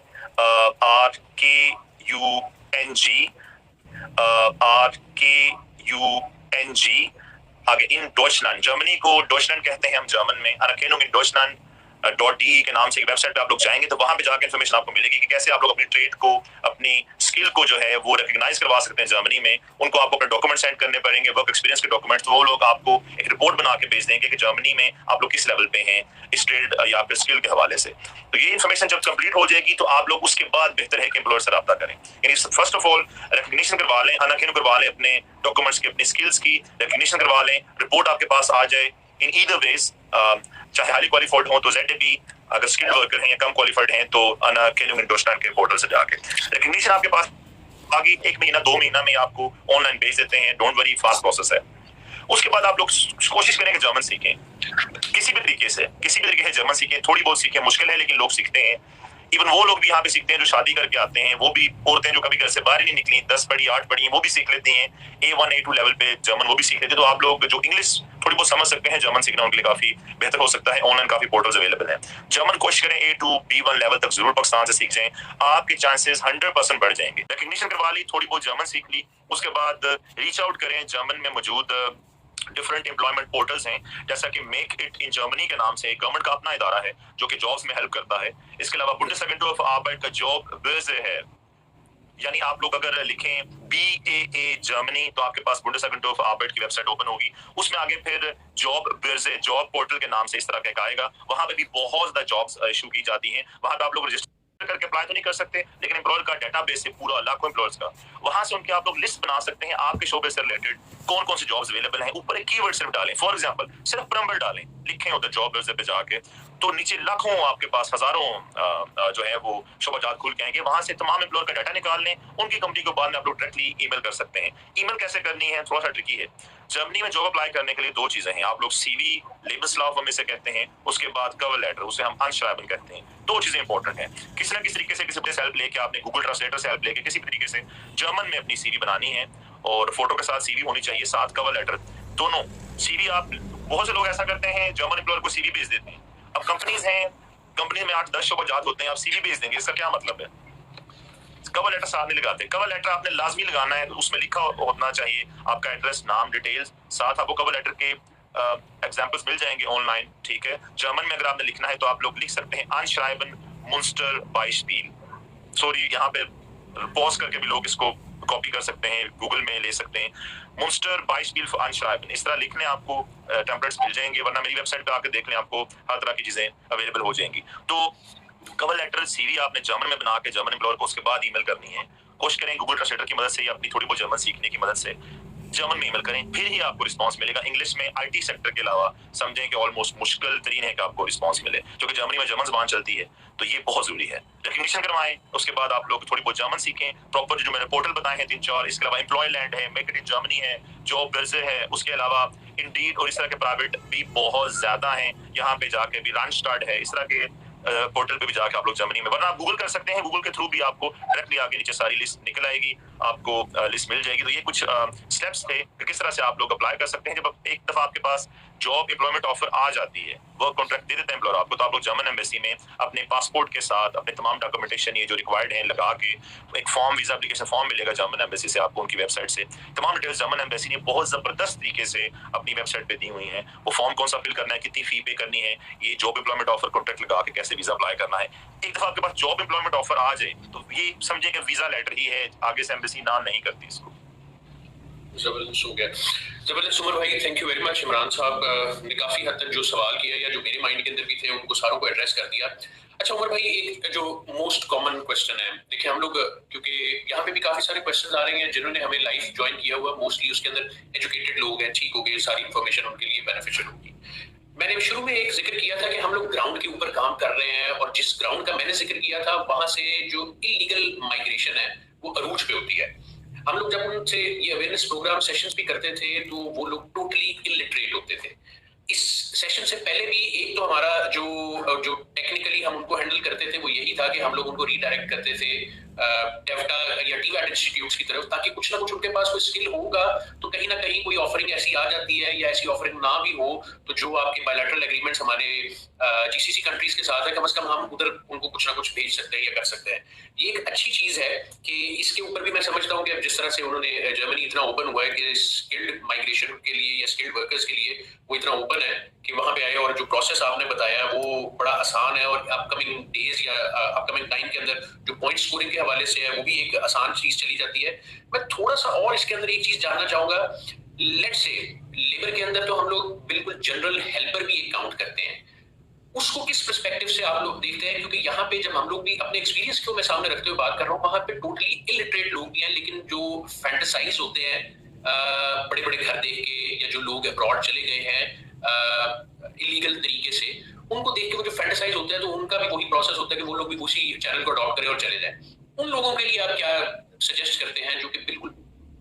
आगे इन डॉइचलैंड, जर्मनी को डॉइचलैंड कहते हैं हम जर्मन में, अनाकेनुंग इन डॉइचलैंड .de के नाम से एक वेबसाइट पे आप लोग जाएंगे तो वहां पे जाकर इन्फॉर्मेशन आपको मिलेगी कि कैसे आप लोग अपनी ट्रेड को, अपनी स्किल को जो है वो रिकॉग्नाइज करवा सकते हैं जर्मनी में। उनको आपको अपने डॉक्यूमेंट सेंड करने पड़ेंगे, वर्क एक्सपीरियंस के डॉक्यूमेंट्स, वो लोग आपको एक रिपोर्ट बना के भेज देंगे कि जर्मनी में आप लोग किस लेवल पे हैं इस ट्रेड या फिर स्किल के हवाले से। तो ये इन्फॉर्मेशन जब कंप्लीट हो जाएगी तो आप लोग उसके बाद बेहतर है कि एम्प्लॉयर से रब्ता करें। यानी फर्स्ट ऑफ ऑल रिकॉग्निशन करवा लें, अनाकिन करवा लें, अपने डॉक्यूमेंट्स की, अपनी स्किल्स की रिकॉग्निशन करवा लें, रिपोर्ट आपके पास आ जाए। इन ईदर वेज, चाहे हाईली क्वालिफाइड हो तो ZAB, अगर स्किल्ड वर्कर हैं या कम क्वालिफाइड हैं तो अनाकिन इन डॉटस्टैंड के पोर्टल से जाके रिकॉग्निशन आपके पास आगे 1 महीना 2 महीना में आपको ऑनलाइन भेज देते हैं। डोंट वरी, फास्ट प्रोसेस है। उसके बाद आप लोग कोशिश करें कि जर्मन सीखें, किसी भी तरीके से जर्मन सीखें। थोड़ी बहुत सीखें, मुश्किल है लेकिन लोग सीखते हैं। इवन वो लोग भी यहाँ पे सीखते हैं जो शादी करके आते हैं, वो भी औरतें जो कभी घर से बाहर ही नहीं निकली, 10 पढ़ी 8 पढ़ी, वो भी सीख लेती हैं। A1 A2 लेवल पे जर्मन वो भी सीख लेते हैं। तो आप लोग जो इंग्लिश थोड़ी बहुत समझ सकते हैं, जर्मन सीखना उनके लिए काफी बेहतर हो सकता है। ऑनलाइन काफी पोर्टल्स अवेलेबल हैं। जर्मन कोशिश करें A2 B1 लेवल तक जरूर पाकिस्तान से सीख जाएं, आपके चांसेस 100% बढ़ जाएंगे। रिकॉग्निशन करवा ली, थोड़ी बहुत जर्मन सीख ली, उसके बाद रीच आउट करें। जर्मन में मौजूद डिफरेंट एम्प्लॉयमेंट पोर्टल्स हैं, जैसा कि मेक इट इन जर्मनी के नाम से गवर्नमेंट का अपना इदारा है जो कि जॉब्स में हेल्प करता है। इसके अलावा बुंडेसएगेंटुर फॉर आर्बेट का जॉब बर्जे है, यानी आप लोग अगर लिखें BAA जर्मनी तो आपके पास बुंडेसएगेंटुर फॉर आर्बेट की वेबसाइट ओपन होगी। उसमें आगे फिर जॉब बर्जे, जॉब पोर्टल के नाम से इस तरह का आएगा। वहां पे भी बहुत ज्यादा जॉब्स इशू की जाती हैं। वहां पे आप लोग रजिस्टर करके अप्लाई तो नहीं कर सकते, लेकिन एम्प्लॉयर का डेटाबेस है पूरा, लाखों एम्प्लॉयर्स का। वहां से उनके आप लोग लिस्ट बना सकते हैं आपके शोबे से रिलेटेड कौन कौन सी जॉब्स अवेलेबल हैं। ऊपर एक कीवर्ड सिर्फ डालें, फॉर एग्जांपल सिर्फ प्लम्बर डालें, लिखें उधर जॉब पे जाके, तो नीचे लाखों, आपके पास हजारों जो है वो शोबाजात खुल के आएंगे। वहां से तमाम एम्प्लॉयर का डाटा निकाल लें, उनकी कंपनी को बाद में आप लोग डायरेक्टली ईमेल कर सकते हैं। ईमेल कैसे करनी है, थोड़ा सा ट्रिकी है। जर्मनी में जॉब अप्लाई करने के लिए 2 चीजें हैं। आप लोग CV, लेबस्लाफ हम इसे कहते हैं, उसके बाद कवर लेटर, उसे हम अनश्राइबन कहते हैं। 2 चीजें इंपॉर्टेंट हैं। किसी ना किसी तरीके से, किसी से हेल्प लेके, आपने गूगल ट्रांसलेटर से हेल्प लेके किसी भी तरीके से जर्मन में अपनी CV बनानी है, और फोटो के साथ CV होनी चाहिए, साथ कवर लेटर, दोनों। CV आप, बहुत से लोग ऐसा करते हैं, जर्मन एम्प्लॉयर को CV भेज देते हैं। अब कंपनीज हैं, कंपनी में 8-10 शोबाजात होते हैं, आप CV भेज देंगे, इसका क्या मतलब है? कवर लेटर साथ नहीं लगाते। कवर लेटर आपने लाजमी लगाना है, उसमें लिखा होना चाहिए आपका एड्रेस, नाम, डिटेल्स, साथ आपको कवर लेटर के एग्जांपल्स मिल जाएंगे ऑनलाइन, ठीक है। जर्मन में अगर आपने लिखना है तो आप लोग लिख सकते हैं अनश्राइबन मुंस्टर बाइस्पील। सॉरी, यहाँ पे पॉज करके भी लोग इसको कॉपी कर सकते हैं, गूगल में ले सकते हैं, मुंस्टर बाइस्पील फॉर अनश्राइबन। इस तरह लिखने आपको टेम्पलेट्स मिल जाएंगे, वरना मेरी वेबसाइट पे आकर देख लें, आपको हर तरह की चीजें अवेलेबल हो जाएंगी। तो कवर लेटर, CV आपने जर्मन में बना के जर्मन एम्प्लॉयर को उसके बाद ईमेल करनी है। कोशिश करें गूगल ट्रांसलेटर की मदद से या अपनी थोड़ी बहुत जर्मन सीखने की मदद से जर्मन में ईमेल करें, फिर ही आपको रिस्पांस मिलेगा। इंग्लिश में IT सेक्टर के अलावा समझें कि ऑलमोस्ट मुश्किल तरीन है कि आपको रिस्पांस मिले, क्योंकि जर्मनी में जर्मन ज़बान चलती है, तो ये बहुत जरूरी है। रिकॉग्निशन करवाएं, उसके बाद आप लोग थोड़ी बहुत जर्मन सीखें। प्रॉपर जो मैंने पोर्टल बताए हैं 3-4, इसके अलावा एम्प्लॉय लैंड है, मेक इट इन जर्मनी है, जॉब बर्जे है, उसके अलावा इंडीड और इस तरह के प्राइवेट भी बहुत ज्यादा हैं। यहाँ पे जाके भी रनस्टार्ट है, इस तरह के पोर्टल पे भी जाके आप लोग जर्मनी में, वरना आप गूगल कर सकते हैं, गूगल के थ्रू भी आपको डायरेक्टली आगे नीचे सारी लिस्ट निकल आएगी, आपको लिस्ट मिल जाएगी। तो ये कुछ स्टेप्स थे कि किस तरह से आप लोग अप्लाई कर सकते हैं। जब एक दफा आपके पास जॉब एम्प्लॉयमेंट ऑफर आ जाती है, वर्क कॉन्ट्रैक्ट दे देता है एम्प्लॉयर आपको, तो आप लोग जर्मन एम्बेसी में अपने पासपोर्ट के साथ अपने तमाम डॉक्यूमेंटेशन ये जो रिक्वायर्ड है लगा के एक फॉर्म, वीजा एप्लीकेशन फॉर्म मिलेगा जर्मन एम्बेसी से आपको, उनकी वेबसाइट से। तमाम डिटेल्स जर्मन एम्बेसी ने बहुत जबरदस्त तरीके से अपनी वेबसाइट पे दी हुई हैं। वो फॉर्म कौन सा फिल करना है, कितनी फी पे करनी है, ये जॉब एम्प्लॉयमेंट ऑफर कॉन्ट्रैक्ट लगा के कैसे वीजा अप्लाई करना है। एक दफा आपके पास जॉब एम्प्लॉयमेंट ऑफर आ जाए तो ये समझे कि वीजा लेटर ही है, आगे से एम्बेसी ना नहीं करती इसको। जबरदस्त हो गया, जबरदस्त। उमर भाई, thank you very much. Imran साहब ने काफी हद तक जो सवाल किया या जो मेरे माइंड के अंदर भी थे उनको सारों को एड्रेस कर दिया। अच्छा उमर भाई, एक जो मोस्ट कॉमन क्वेश्चन है, देखिए हम लोग, क्योंकि यहाँ पे भी काफी सारे क्वेश्चन आ रहे हैं, जिन्होंने हमें लाइव ज्वाइन किया हुआ मोस्टली उसके अंदर एजुकेटेड लोग हैं, ठीक हो गए, सारी इन्फॉर्मेशन उनके लिए बेनिफिशियल होगी। मैंने शुरू में एक जिक्र किया था कि हम लोग ग्राउंड के ऊपर काम कर रहे हैं, और जिस ग्राउंड का मैंने जिक्र किया था वहां से जो इलीगल माइग्रेशन है वो अरूज पे होती है। हम लोग जब उनसे ये अवेयरनेस प्रोग्राम सेशंस भी करते थे तो वो लोग टोटली इलिटरेट होते थे। इस सेशन से पहले भी एक तो हमारा जो टेक्निकली हम उनको हैंडल करते थे वो यही था कि हम लोग उनको रीडायरेक्ट करते थे डेफ्टा या टीवैट इंस्टीट्यूट्स की तरफ, ताकि कुछ ना कुछ उनके पास कोई स्किल होगा तो कहीं ना कहीं कोई ऑफरिंग ऐसी आ जाती है, या ऐसी ऑफरिंग ना भी हो तो जो आपके बायलैटरल एग्रीमेंट्स हमारे GCC कंट्रीज के साथ है, कम से कम हम उधर उनको कुछ ना कुछ भेज सकते हैं या कर सकते हैं। ये एक अच्छी चीज है कि इसके ऊपर भी मैं समझता हूँ कि अब जिस तरह से उन्होंने जर्मनी इतना ओपन हुआ है कि स्किल्ड माइग्रेशन के लिए या स्किल्ड वर्कर्स के लिए वो इतना ओपन ओपन है कि वहां पे आए, और जो प्रोसेस आपने बताया वो बड़ा आसान है, और अपकमिंग डेज या अपकमिंग टाइम के अंदर जो पॉइंट स्कोरिंग के हवाले से है वो भी एक आसान चीज चली जाती है। मैं थोड़ा सा और इसके अंदर एक चीज जानना चाहूंगा। लेट्स से लेबर के अंदर तो हम लोग बिल्कुल जनरल हेल्पर भी एक काउंट करते हैं, उसको किस पर्सपेक्टिव से आप लोग देखते हैं? क्योंकि यहाँ पे जब हम लोग भी अपने एक्सपीरियंस को मैं सामने रखते हुए बात कर रहा हूँ, वहां पे टोटली इलिटरेट लोग भी हैं, लेकिन जो फैंटेसाइज होते हैं बड़े बड़े घर देख के, या जो लोग अब्रॉड चले गए हैं इलीगल तरीके से, उनको देख के वो जो फैंटेसाइज होते हैं, तो उनका भी वही प्रोसेस होता है कि वो लोग भी उसी चैनल को अडॉप्ट करें और चले जाएं। उन लोगों के लिए आप क्या सजेस्ट करते हैं जो कि बिल्कुल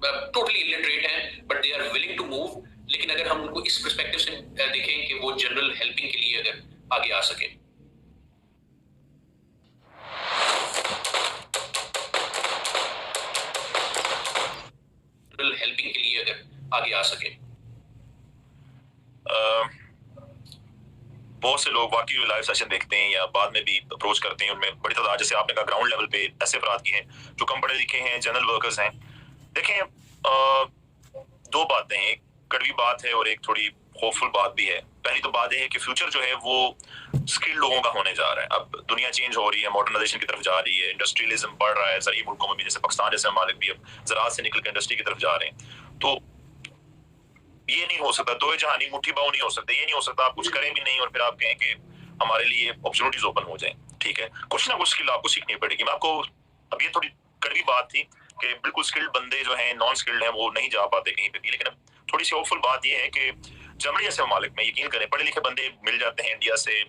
टोटली इलिटरेट हैं but they are willing to move, लेकिन अगर हम उनको इस पर्सपेक्टिव से देखें कि वो जनरल हेल्पिंग के लिए अगर आगे आ सके? जनरल हेल्पिंग के लिए अगर आगे आ सके। बहुत से लोग वाकई लाइव सेशन देखते हैं या बाद में भी अप्रोच करते हैं, उनमें बड़ी तादाद, जैसे आपने कहा, ग्राउंड लेवल पे ऐसे अफराद की हैं जो कम पढ़े लिखे हैं, जनरल वर्कर्स हैं। देखें, दो बातें हैं, एक कड़वी बात है और एक थोड़ी होपफुल बात भी है। पहली तो बात यह है कि फ्यूचर जो है वो स्किल्ड लोगों का होने जा रहा है। अब दुनिया चेंज हो रही है, मॉडर्नाइजेशन की तरफ जा रही है, इंडस्ट्रियलिज्म बढ़ रहा है ज़रूरी मुल्कों में भी, जैसे पाकिस्तान जैसे ममालिक भी अब ज़राअत से निकल कर इंडस्ट्री की तरफ जा रहे हैं। तो ये नहीं हो सकता, दो जहानी मुट्ठी बाऊ नहीं हो सकते। ये नहीं हो सकता आप कुछ करें भी नहीं और फिर आप कहें कि हमारे लिए अपॉर्चुनिटीज ओपन हो जाएं। ठीक है, कुछ ना कुछ स्किल आपको सीखनी पड़ेगी। मैं आपको, अब ये थोड़ी कड़वी बात थी कि बिल्कुल स्किल्ड बंदे जो हैं, नॉन स्किल्ड हैं, वो नहीं जा पाते कहीं पे भी, लेकिन अब थोड़ी सी होपफुल बात ये है कि जर्मनी जैसे ममालिक में यकीन करें पढ़े लिखे बंदे मिल जाते हैं, इंडिया से,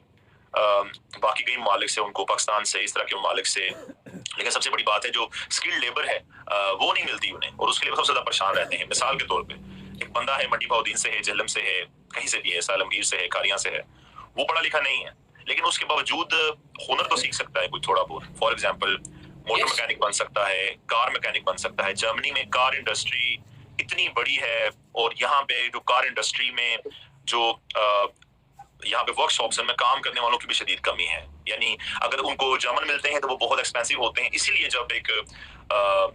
बाकी कई ममालिक से, उनको पाकिस्तान से, इस तरह के ममालिक से। लेकिन सबसे बड़ी बात है जो स्किल्ड लेबर है वो नहीं मिलती उन्हें, और उसके लिए सबसे ज्यादा परेशान रहते हैं। मिसाल के तौर पे एक बंदा है, मंडी भाउद्दीन से है, जहलम से है, कहीं से भी है, सालमगीर से है, कारियां से है, वो पढ़ा लिखा नहीं है, लेकिन उसके बावजूद हुनर तो सीख सकता है कुछ थोड़ा बहुत। फॉर एग्जाम्पल मोटर मैकेनिक बन सकता है, कार मैकेनिक बन सकता है। जर्मनी में कार इंडस्ट्री इतनी बड़ी है, और यहाँ पे जो कार इंडस्ट्री में जो यहाँ पे वर्कशॉप्स में काम करने वालों की भी शदीद कमी है। यानी अगर उनको जर्मन मिलते हैं तो वो बहुत एक्सपेंसिव होते हैं। इसीलिए जब एक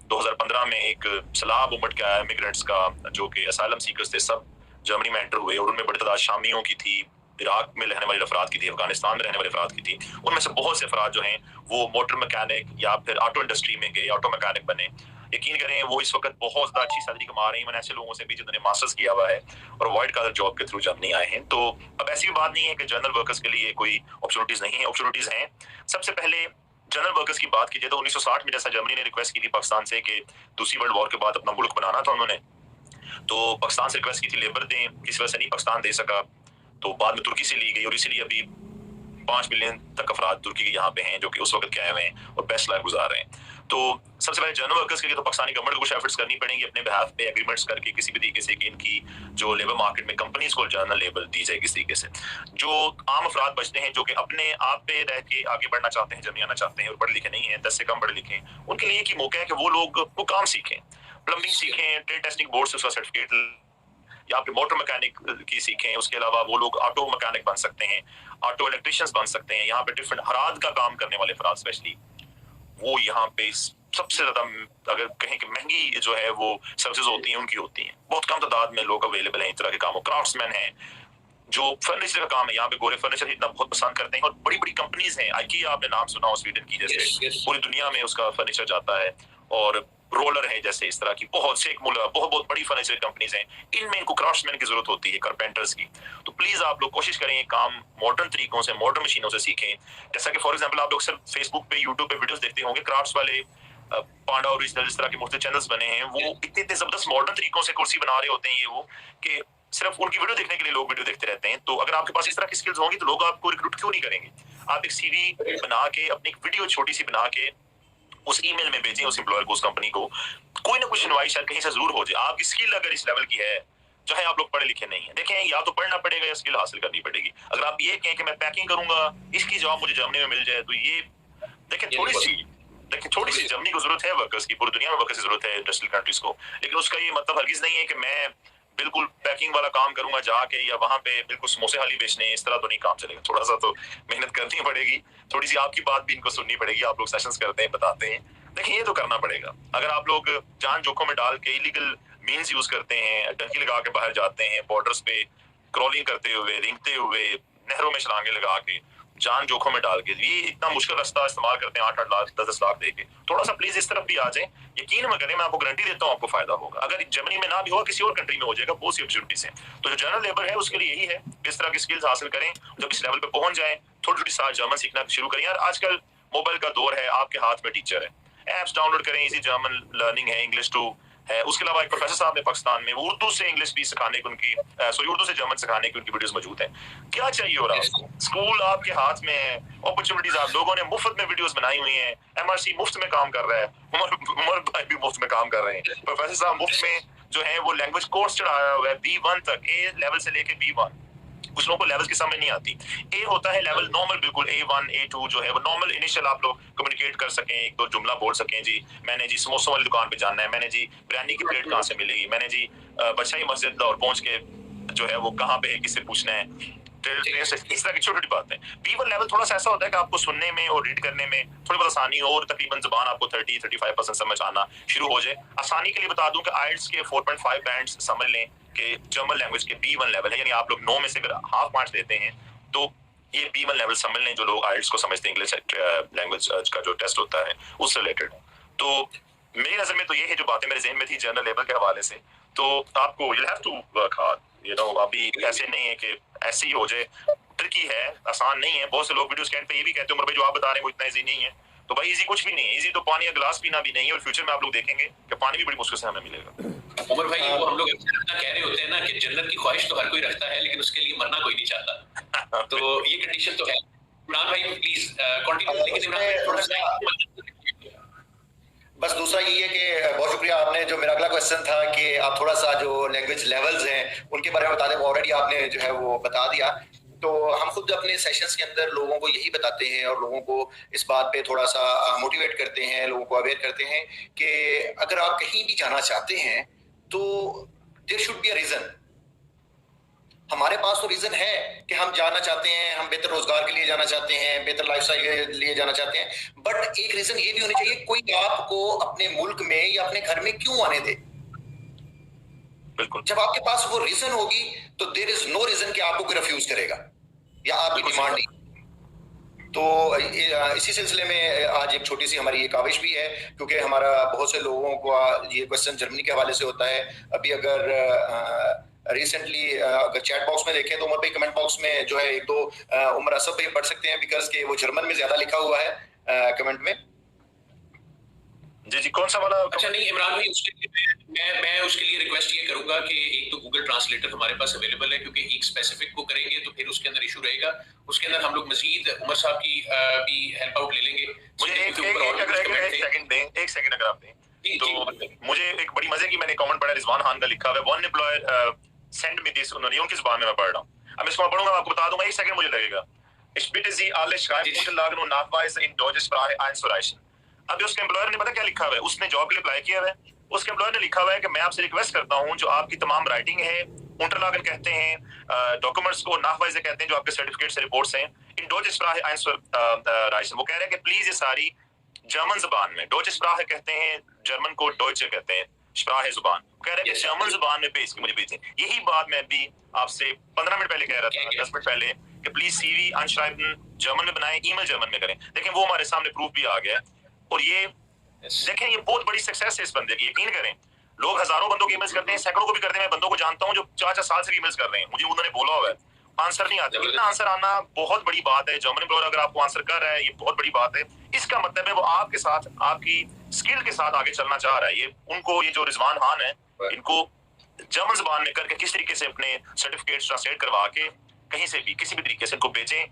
2015 में एक सैलाब उमड़ के आया इमिग्रेंट्स का, जो कि असाइलम सीकर्स थे, सब जर्मनी में एंटर हुए, और उनमें बड़ी तादाद शामियों की थी, इराक में रहने वाले अफराद की थी, अफगानिस्तान में रहने वाले अफराद की थी। उनमें से बहुत से अफराद जो हैं वो मोटर मैकेनिक या फिर ऑटो इंडस्ट्री में गए, ऑटो मैकेनिक बने। यकीन करें वो इस वक्त बहुत ज्यादा अच्छी सैलरी कमा रहे हैं। मैंने ऐसे लोगों से भी जिन्होंने मास्टर्स किया हुआ है और वाइट कॉलर जॉब के थ्रू जर्मनी आए हैं। तो अब ऐसी बात नहीं है कि जनरल वर्कर्स के लिए कोई अपॉर्चुनिटीज नहीं है, अपॉर्चुनिटीज हैं। सबसे पहले जनरल वर्कर्स की बात कीजिए तो 1960 में जैसा जर्मनी ने रिक्वेस्ट की थी पाकिस्तान से कि दूसरी वर्ल्ड वॉर के बाद अपना मुल्क बनाना था उन्होंने, तो पाकिस्तान से रिक्वेस्ट की थी लेबर दें, किसी वजह से नहीं पाकिस्तान दे सका, तो बाद में तुर्की से ली गई, और इसीलिए अभी 5 मिलियन तक अफराद तुर्की के यहाँ पे हैं जो कि उस वक्त के आए हुए हैं और बेस्ट लाइफ गुजार रहे हैं। तो सबसे पहले जनरल वर्कर्स के लिए तो पाकिस्तानी गवर्नमेंट को कुछ एफर्ट्स करनी पड़ेंगी अपने बिहाफ पे, एग्रीमेंट्स करके किसी भी तरीके से कि इनकी जो लेबर मार्केट में कंपनीज को जनरल लेबर दी जाए किस तरीके से। जो आम अफराद बचते हैं जो कि अपने आप पे रह के आगे बढ़ना चाहते हैं, जर्मनी आना चाहते हैं और पढ़े लिखे नहीं है, 10 से कम पढ़े लिखे हैं, उनके लिए एक ही मौका है कि वो लोग वो काम सीखें, प्लम्बिंग सीखें, ट्रेड टेस्टिंग बोर्ड से उसका सर्टिफिकेट, या फिर मोटर मैकेनिक की सीखें। उसके अलावा वो लोग ऑटो मैकेनिक बन सकते हैं, ऑटो इलेक्ट्रिशियंस बन सकते हैं। यहाँ पे डिफरेंट हराद का काम करने वाले अफराद स्पेशली, वो यहाँ पे सबसे ज्यादा अगर कहें कि महंगी जो है वो सर्विसेज होती हैं उनकी होती हैं। बहुत कम तादाद में लोग अवेलेबल हैं इस तरह के कामों। क्राफ्ट्समैन हैं, जो फर्नीचर का काम है, यहाँ पे गोरे फर्नीचर इतना बहुत पसंद करते हैं, और बड़ी बड़ी कंपनीज हैं। IKEA आपने नाम सुना हो, स्वीडन की, जैसे पूरी दुनिया में उसका फर्नीचर जाता है, और रोलर है, जैसे इस तरह की बहुत से बहुत बड़ी फर्नीचर कंपनीज हैं। इनमें इनको क्राफ्ट्समैन की जरूरत होती है, कारपेंटर्स की। तो प्लीज आप लोग कोशिश करें काम मॉडर्न तरीकों से, मॉडर्न मशीनों से सीखें। जैसा कि फॉर एग्जांपल आप लोग सिर्फ फेसबुक पे, यूट्यूब पे वीडियोस देखते होंगे, क्राफ्ट्स वाले पांडा ओरिजिनल इस तरह के मुख्तलिफ चैनल्स बने हैं, वो इतने जबरदस्त मॉडर्न तरीकों से कुर्सी बना रहे होते हैं, ये वो कि सिर्फ उनकी वीडियो देखने के लिए लोग वीडियो देखते रहते हैं। तो अगर आपके पास इस तरह की स्किल्स होंगी तो लोग आपको रिक्रूट क्यों नहीं करेंगे? आप एक CV बना के, अपनी एक वीडियो छोटी सी बना के उस ईमेल में भेजें उस एम्प्लॉयर को, उस कंपनी को, कोई ना कुछ इनवाइट शायद कहीं से जरूर हो जाए। आपकी स्किल अगर इस लेवल की है, चाहे आप लोग पढ़े लिखे नहीं है, देखें या तो पढ़ना पड़ेगा या स्किल हासिल करनी पड़ेगी। अगर आप ये कहें कि मैं पैकिंग करूंगा, इसकी जॉब मुझे जर्मनी में मिल जाए, तो ये देखें छोटी सी जर्मनी को जरूरत है वर्कर्स की, पूरी दुनिया में वर्कर्स की जरूरत है इंडस्ट्रियल कंट्रीज को, लेकिन उसका ये मतलब हरगिज नहीं है कि मैं बिल्कुल पैकिंग वाला काम करूंगा जाके, या वहां पे बिल्कुल समोसे हाली बेचने, इस तरह तो नहीं काम चलेगा। थोड़ा सा तो मेहनत करनी पड़ेगी, थोड़ी सी आपकी बात भी इनको सुननी पड़ेगी। आप लोग सेशंस करते हैं, बताते हैं, देखिए ये तो करना पड़ेगा। अगर आप लोग जान जोखों में डाल के इलीगल मीन्स यूज करते हैं, डंकी लगा के बाहर जाते हैं, बॉर्डर्स पे क्रॉलिंग करते हुए, रेंगते हुए, नहरों में छलांगे लगा के, जान जोखों में डाल के, ये इतना मुश्किल रास्ता इस्तेमाल करते हैं 8-8 लाख 10-10 लाख दे के। थोड़ा सा प्लीज इस तरफ भी आ जाएं, यकीन में करें, मैं आपको गारंटी देता हूँ आपको फायदा होगा। अगर जर्मनी में ना भी हो, किसी और कंट्री में हो जाएगा, बहुत सी अपॉर्चुनिटीज हैं। तो जो जनरल लेबर है उसके लिए यही है, किस तरह की स्किल्स हासिल करें, जब इस लेवल पे पहुंच जाए थोड़ी थोड़ी साल जर्मन सीखना शुरू करें। यार आजकल मोबाइल का दौर है, आपके हाथ में टीचर है, एप्स डाउनलोड करें, इजी जर्मन लर्निंग है, इंग्लिश टू है। उसके अलावा एक प्रोफेसर साहब ने पाकिस्तान में उर्दू से इंग्लिश भी सिखाने की उनकी उर्दू से जर्मन सिखाने की उनकी वीडियोस मौजूद हैं। क्या चाहिए और आपको, स्कूल आपके हाथ में है, अपॉर्चुनिटीज आप लोगों ने मुफ्त में वीडियोस बनाई हुई हैं, एमआरसी मुफ्त में काम कर रहा है, उमर भाई भी मुफ्त में काम कर रहे हैं, प्रोफेसर साहब मुफ्त में जो है वो लैंग्वेज कोर्स चढ़ाया हुआ है B1 तक, A लेवल से लेके B1। कुछ लोगों को लेवल की समझ नहीं आती। ए होता है लेवल नॉर्मल, बिल्कुल A1 A2 जो है वो नॉर्मल इनिशियल, आप लोग कम्युनिकेट कर सकें, एक दो जुमला बोल सकें, जी मैंने जी समोसों वाली दुकान पे जाना है, मैंने जी बिरयानी की प्लेट कहाँ से मिलेगी, मैंने जी बदशाही मस्जिद लाहौर पहुंच के जो है वो कहाँ पे है, किससे पूछना है, इस तरह की छोटी छोटी बातें। B1 लेवल थोड़ा सा ऐसा होता है कि आपको सुनने में और रीड करने में थोड़ी बहुत आसानी हो और तकरीबन जुबान आपको 30-35% समझ आना शुरू हो जाए। आसानी के लिए बता दूं कि आइल्स के 4.5 बैंड्स समझ लें कि जर्मन लैंग्वेज के B1 लेवल है, यानी आप लोग 9 में से अगर हाफ मार्क्स देते हैं तो ये B1 लेवल समझ लें, जो लोग आइल्स को समझते हैं, इंग्लिश लैंग्वेज का जो टेस्ट होता है उससे रिलेटेड। तो मेरी नजर में तो ये है जो बातें मेरे जहन में थी जनरल लेवल के हवाले से। तो आपको you have to work hard, you know, अभी ऐसे नहीं है कि ऐसे ही हो जाए, ट्रिकी है, आसान नहीं है। बहुत से लोग वीडियोस के एंड पे ये भी कहते हैं, उमर भाई जो आप बता रहे हैं वो इतना इजी नहीं है। तो भाई इजी कुछ भी नहीं है, इजी तो पानी या गिलास पीना भी नहीं है, और फ्यूचर में आप लोग देखेंगे कि पानी भी बड़ी मुश्किल से हमें मिलेगा। उमर भाई वो हम लोग कह रहे होते हैं ना कि जन्नत की ख्वाहिश तो हर कोई रखता है, लेकिन उसके लिए मरना कोई नहीं चाहता। तो ये कंडीशन तो है। इमरान भाई प्लीज कंटिन्यू, लेकिन इमरान भाई थोड़ा सा बस दूसरा ये है कि बहुत शुक्रिया, आपने जो मेरा अगला क्वेश्चन था कि आप थोड़ा सा जो लैंग्वेज लेवल्स हैं उनके बारे में बता दें, ऑलरेडी आपने जो है वो बता दिया। तो हम खुद अपने सेशंस के अंदर लोगों को यही बताते हैं और लोगों को इस बात पे थोड़ा सा मोटिवेट करते हैं, लोगों को अवेयर करते हैं कि अगर आप कहीं भी जाना चाहते हैं तो there should be a reason. हमारे पास तो रीजन है कि हम जाना चाहते हैं, हम बेहतर रोजगार के लिए जाना चाहते हैं, बेहतर लाइफस्टाइल के लिए जाना चाहते हैं, बट एक रीजन ये भी होनी चाहिए, कोई आपको अपने मुल्क में या अपने घर में क्यों आने दे। बिल्कुल, जब आपके पास वो रीजन होगी तो देयर इज नो रीजन कि आपको कोई रिफ्यूज करेगा या आपकी डिमांड नहीं। तो इसी सिलसिले में आज एक छोटी सी हमारी एक काविश भी है, क्योंकि हमारा बहुत से लोगों को ये क्वेश्चन जर्मनी के हवाले से होता है। अभी अगर रिसेंटली अगर चैट बॉक्स में देखें तो उमर भाई कमेंट बॉक्स में जो है एक दो उमर असफ भाई पढ़ सकते हैं, बिकॉज के वो जर्मन में ज्यादा लिखा हुआ है कमेंट में। जी जी, कौन सा वाला? अच्छा नहीं इमरान भाई, उसके लिए मैं उसके लिए रिक्वेस्ट ये करूंगा कि एक तो गूगल ट्रांसलेटर हमारे पास अवेलेबल है, क्योंकि एक स्पेसिफिक को करेंगे तो फिर उसके अंदर इशू रहेगा। उसके अंदर हम लोग मजीद उमर साहब की भी हेल्प आउट ले लेंगे। मुझे एक सेकंड अगर आप दें तो मुझे एक बड़ी मजे की मैंने कमेंट पढ़ा, रिजवान खान का लिखा हुआ है, one employer send me this, उन्होंने उनकी जुबान में मैं पढ़ रहा हूं। अब इसको मैं पढ़ूंगा, आपको बता दूंगा, एक सेकंड मुझे लगेगा। Ich bitte Sie alle schreiben Unterlagen und Nachweise in deutscher Sprache einzureichen। अभी उसके एम्प्लॉयर ने पता क्या लिखा हुआ है, उसने जॉब के लिए अप्लाई किया हुआ है, उसके एम्प्लॉयर ने लिखा हुआ है कि मैं आपसे रिक्वेस्ट करता हूं, जो आपकी तमाम राइटिंग है, Unterlagen कहते हैं, डॉक्यूमेंट्स को Nachweise कहते हैं, जो आपके सर्टिफिकेट्स से रिपोर्ट्स हैं, इन deutscher Sprache einzureichen। वो कह रहे हैं कि प्लीज ये सारी जर्मन जुबान में, deutsche Sprache कहते हैं, जर्मन को Deutsche कहते हैं, Sprache जुबान, कह रहे हैं कि जर्मन जुबान में भेज के मुझे भेजें। यही बात मैं भी आपसे 15 मिनट पहले कह रहा था, 10 मिनट पहले, कि प्लीज सीवी अनश्राइबन जर्मन में बनाएं, ईमेल जर्मन में करें। देखें वो हमारे सामने प्रूफ भी आ गया है, और ये देखें ये बहुत बड़ी सक्सेस है इस बंदे की। यकीन करें, लोग हजारों बंदों के ईमेल्स करते हैं, सैकड़ों को भी करते हैं। मैं बंदों को जानता हूं जो 4-4 साल से ईमेल्स कर रहे हैं, मुझे उन्होंने बोला हुआ है, आंसर नहीं आता। इतना आंसर आना बहुत बड़ी बात है। जर्मन एम्प्लॉयर अगर आपको आंसर कर रहा है, ये बहुत बड़ी बात है। इसका मतलब है वो आपके साथ, आपकी स्किल के साथ आगे चलना चाह रहा है। ये उनको, ये जो रिजवान खान है, इनको जर्मन जुबान में करके किस तरीके से अपने सर्टिफिकेट्स ट्रांसलेट करवा के कहीं से भी किसी भी तरीके से इनको भेजें,